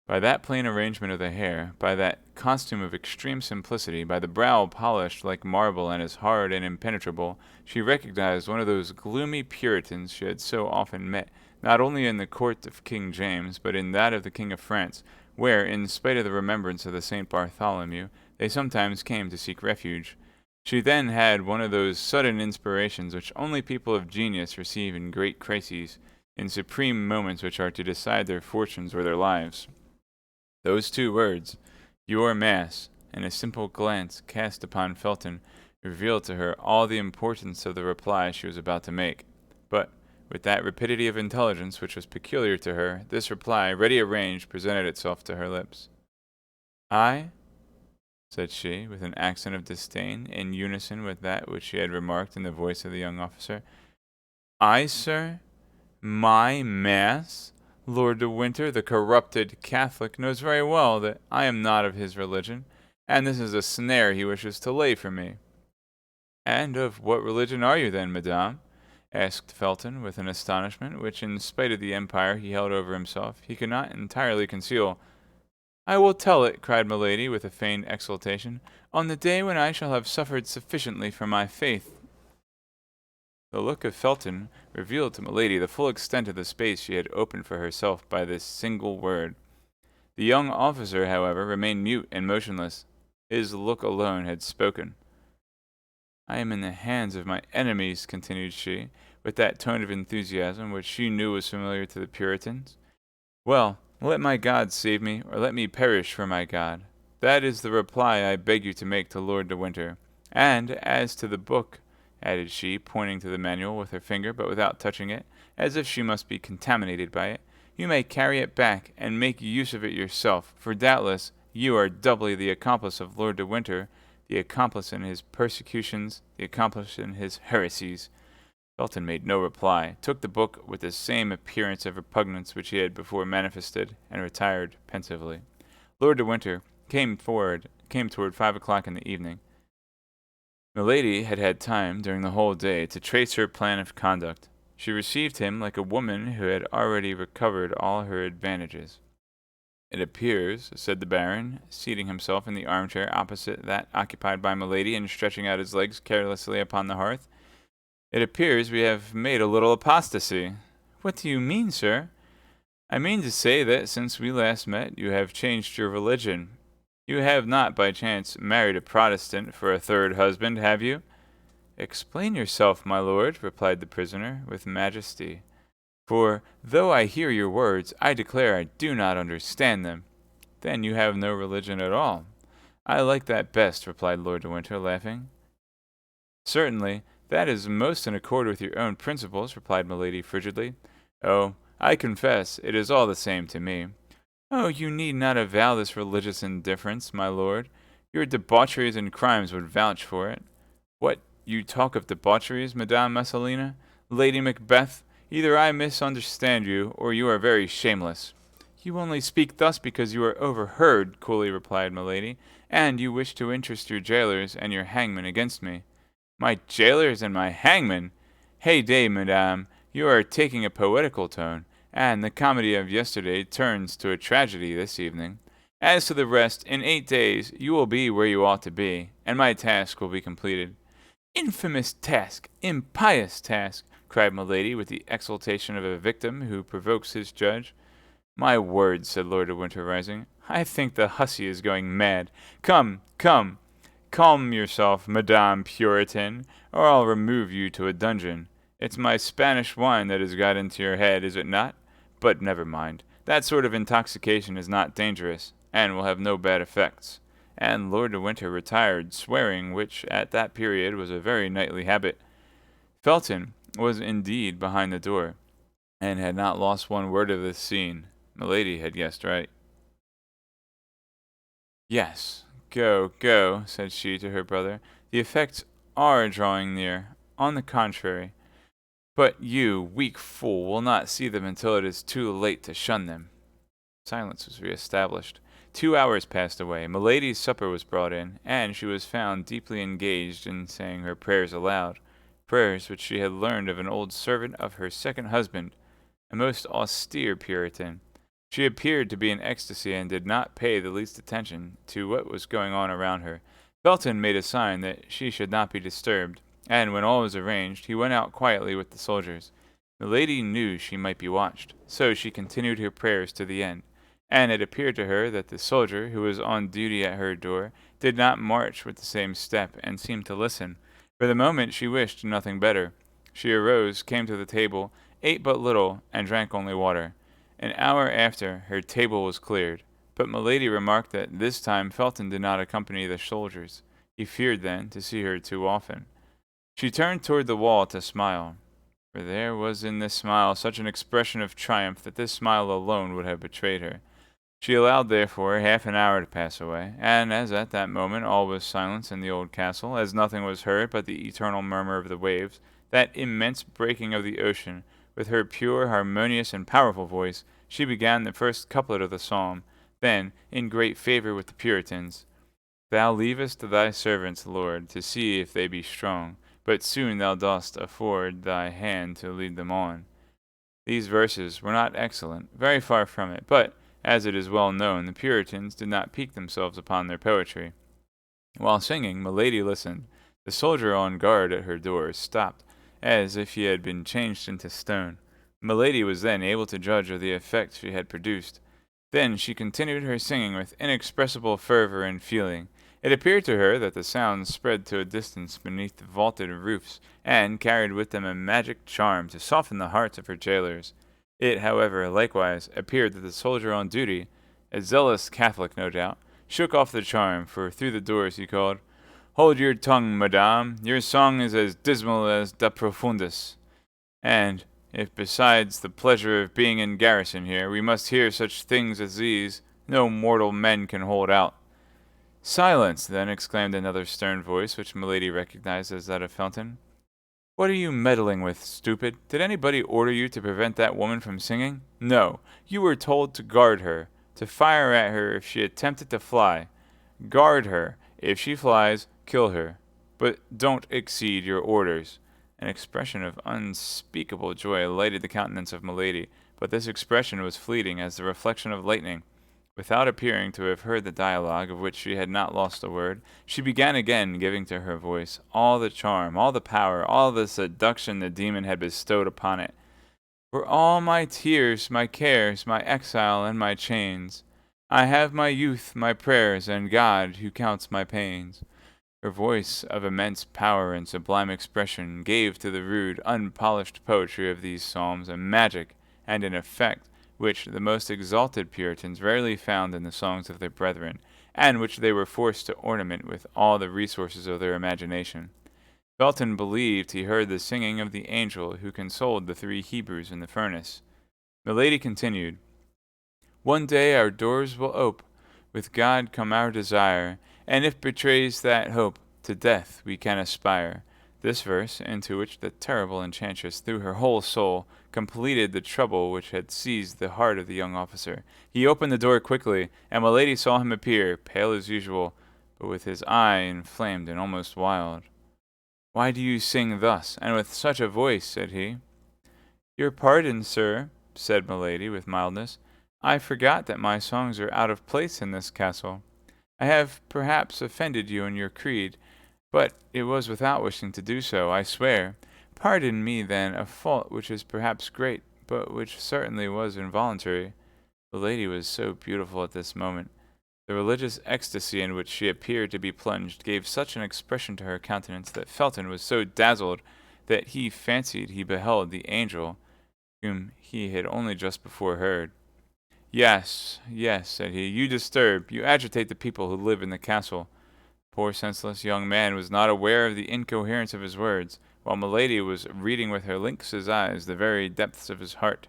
Speaker 1: By that plain arrangement of the hair, by that costume of extreme simplicity, by the brow polished like marble and as hard and impenetrable, she recognized one of those gloomy Puritans she had so often met not only in the court of King James, but in that of the King of France, where, in spite of the remembrance of the St. Bartholomew, they sometimes came to seek refuge. She then had one of those sudden inspirations which only people of genius receive in great crises, in supreme moments which are to decide their fortunes or their lives. Those two words, "your mass," and a simple glance cast upon Felton, revealed to her all the importance of the reply she was about to make. But, with that rapidity of intelligence which was peculiar to her, this reply, ready arranged, presented itself to her lips. "I," said she, with an accent of disdain, in unison with that which she had remarked in the voice of the young officer. "I, sir? My mass? Lord de Winter, the corrupted Catholic, knows very well that I am not of his religion, and this is a snare he wishes to lay for me." "And of what religion are you, then, madame?" asked Felton, with an astonishment which, in spite of the empire he held over himself, he could not entirely conceal. "I will tell it," cried Milady, with a feigned exultation, "on the day when I shall have suffered sufficiently for my faith." The look of Felton revealed to Milady the full extent of the space she had opened for herself by this single word. The young officer, however, remained mute and motionless. His look alone had spoken. "I am in the hands of my enemies," continued she, with that tone of enthusiasm which she knew was familiar to the Puritans. "Well, let my God save me, or let me perish for my God. That is the reply I beg you to make to Lord de Winter. And as to the book," added she, pointing to the manual with her finger, but without touching it, as if she must be contaminated by it, "you may carry it back, and make use of it yourself, for doubtless you are doubly the accomplice of Lord de Winter, the accomplice in his persecutions, the accomplice in his heresies." Felton made no reply, took the book with the same appearance of repugnance which he had before manifested, and retired pensively. Lord de Winter came toward 5 o'clock in the evening. Milady had had time during the whole day to trace her plan of conduct. She received him like a woman who had already recovered all her advantages. "It appears," said the Baron, seating himself in the armchair opposite that occupied by Milady and stretching out his legs carelessly upon the hearth, "it appears we have made a little apostasy." "What do you mean, sir?" "I mean to say that since we last met you have changed your religion. You have not by chance married a Protestant for a third husband, have you?" "Explain yourself, my lord," replied the prisoner, with majesty. "For, though I hear your words, I declare I do not understand them." "Then you have no religion at all." "I like that best," replied Lord de Winter, laughing. "Certainly, that is most in accord with your own principles," replied Milady frigidly. "Oh, I confess it is all the same to me." "Oh, you need not avow this religious indifference, my lord. Your debaucheries and crimes would vouch for it." "What, you talk of debaucheries, Madame Messalina? Lady Macbeth, either I misunderstand you, or you are very shameless." "You only speak thus because you are overheard," coolly replied Milady, "and you wish to interest your jailers and your hangman against me." "My jailers and my hangman! Heyday, madame, you are taking a poetical tone, and the comedy of yesterday turns to a tragedy this evening. As to the rest, in 8 days you will be where you ought to be, and my task will be completed." "Infamous task! Impious task!" cried Milady, with the exultation of a victim who provokes his judge. "My word," said Lord de Winter, rising, "I think the hussy is going mad. Come, come, calm yourself, Madame Puritan, or I'll remove you to a dungeon. It's my Spanish wine that has got into your head, is it not? But never mind. That sort of intoxication is not dangerous, and will have no bad effects." And Lord de Winter retired, swearing, which at that period was a very nightly habit. Felton was indeed behind the door, and had not lost one word of this scene. Milady had guessed right. "Yes, go, go," said she to her brother. "The effects are drawing near. On the contrary. But you, weak fool, will not see them until it is too late to shun them." Silence was re-established. 2 hours passed away. Milady's supper was brought in, and she was found deeply engaged in saying her prayers aloud, prayers which she had learned of an old servant of her second husband, a most austere Puritan. She appeared to be in ecstasy and did not pay the least attention to what was going on around her. Felton made a sign that she should not be disturbed, and when all was arranged, he went out quietly with the soldiers. Milady knew she might be watched, so she continued her prayers to the end, and it appeared to her that the soldier who was on duty at her door did not march with the same step, and seemed to listen. For the moment she wished nothing better. She arose, came to the table, ate but little, and drank only water. An hour after, her table was cleared, but Milady remarked that this time Felton did not accompany the soldiers. He feared, then, to see her too often. She turned toward the wall to smile, for there was in this smile such an expression of triumph that this smile alone would have betrayed her. She allowed, therefore, half an hour to pass away, and as at that moment all was silence in the old castle, as nothing was heard but the eternal murmur of the waves, that immense breaking of the ocean, with her pure, harmonious, and powerful voice, she began the first couplet of the psalm. Then, in great favor with the Puritans, Thou leavest thy servants, Lord, to see if they be strong, but soon thou dost afford thy hand to lead them on. These verses were not excellent, very far from it, but, as it is well known, the Puritans did not pique themselves upon their poetry. While singing, Milady listened. The soldier on guard at her door stopped, as if he had been changed into stone. Milady was then able to judge of the effect she had produced. Then she continued her singing with inexpressible fervor and feeling. It appeared to her that the sounds spread to a distance beneath the vaulted roofs, and carried with them a magic charm to soften the hearts of her jailers. It, however, likewise appeared that the soldier on duty, a zealous Catholic no doubt, shook off the charm, for through the doors he called, "Hold your tongue, madame, your song is as dismal as De Profundis. And, if besides the pleasure of being in garrison here, we must hear such things as these, no mortal men can hold out." "Silence, then!" exclaimed another stern voice, which Milady recognized as that of Felton. "What are you meddling with, stupid? Did anybody order you to prevent that woman from singing? No, you were told to guard her, to fire at her if she attempted to fly. Guard her. If she flies, kill her. But don't exceed your orders." An expression of unspeakable joy lighted the countenance of Milady, but this expression was fleeting as the reflection of lightning. Without appearing to have heard the dialogue, of which she had not lost a word, she began again, giving to her voice all the charm, all the power, all the seduction the demon had bestowed upon it. "For all my tears, my cares, my exile, and my chains, I have my youth, my prayers, and God who counts my pains." Her voice, of immense power and sublime expression, gave to the rude, unpolished poetry of these psalms a magic and an effect which the most exalted Puritans rarely found in the songs of their brethren, and which they were forced to ornament with all the resources of their imagination. Felton believed he heard the singing of the angel who consoled the 3 Hebrews in the furnace. Milady continued, "One day our doors will ope, with God come our desire, and if betrays that hope, to death we can aspire." This verse, into which the terrible enchantress threw her whole soul, completed the trouble which had seized the heart of the young officer. He opened the door quickly, and Milady saw him appear, pale as usual, but with his eye inflamed and almost wild. "Why do you sing thus, and with such a voice?" said he. "Your pardon, sir," said Milady, with mildness. "I forgot that my songs are out of place in this castle. I have perhaps offended you in your creed, but it was without wishing to do so, I swear. Pardon me, then, a fault which is perhaps great, but which certainly was involuntary." The lady was so beautiful at this moment. The religious ecstasy in which she appeared to be plunged gave such an expression to her countenance that Felton was so dazzled that he fancied he beheld the angel whom he had only just before heard. "Yes, yes," said he, "you disturb, you agitate the people who live in the castle." The poor senseless young man was not aware of the incoherence of his words, while Milady was reading with her lynx's eyes the very depths of his heart.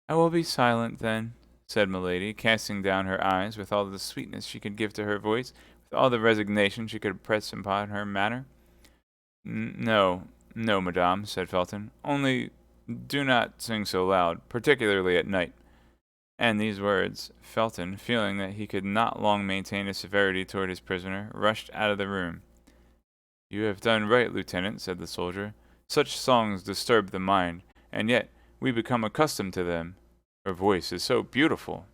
Speaker 1: "I will be silent, then," said Milady, casting down her eyes with all the sweetness she could give to her voice, with all the resignation she could press upon her manner. "No, no, madame," said Felton. "Only do not sing so loud, particularly at night." And these words, Felton, feeling that he could not long maintain his severity toward his prisoner, rushed out of the room. "You have done right, lieutenant," said the soldier. "Such songs disturb the mind, and yet we become accustomed to them. Her voice is so beautiful."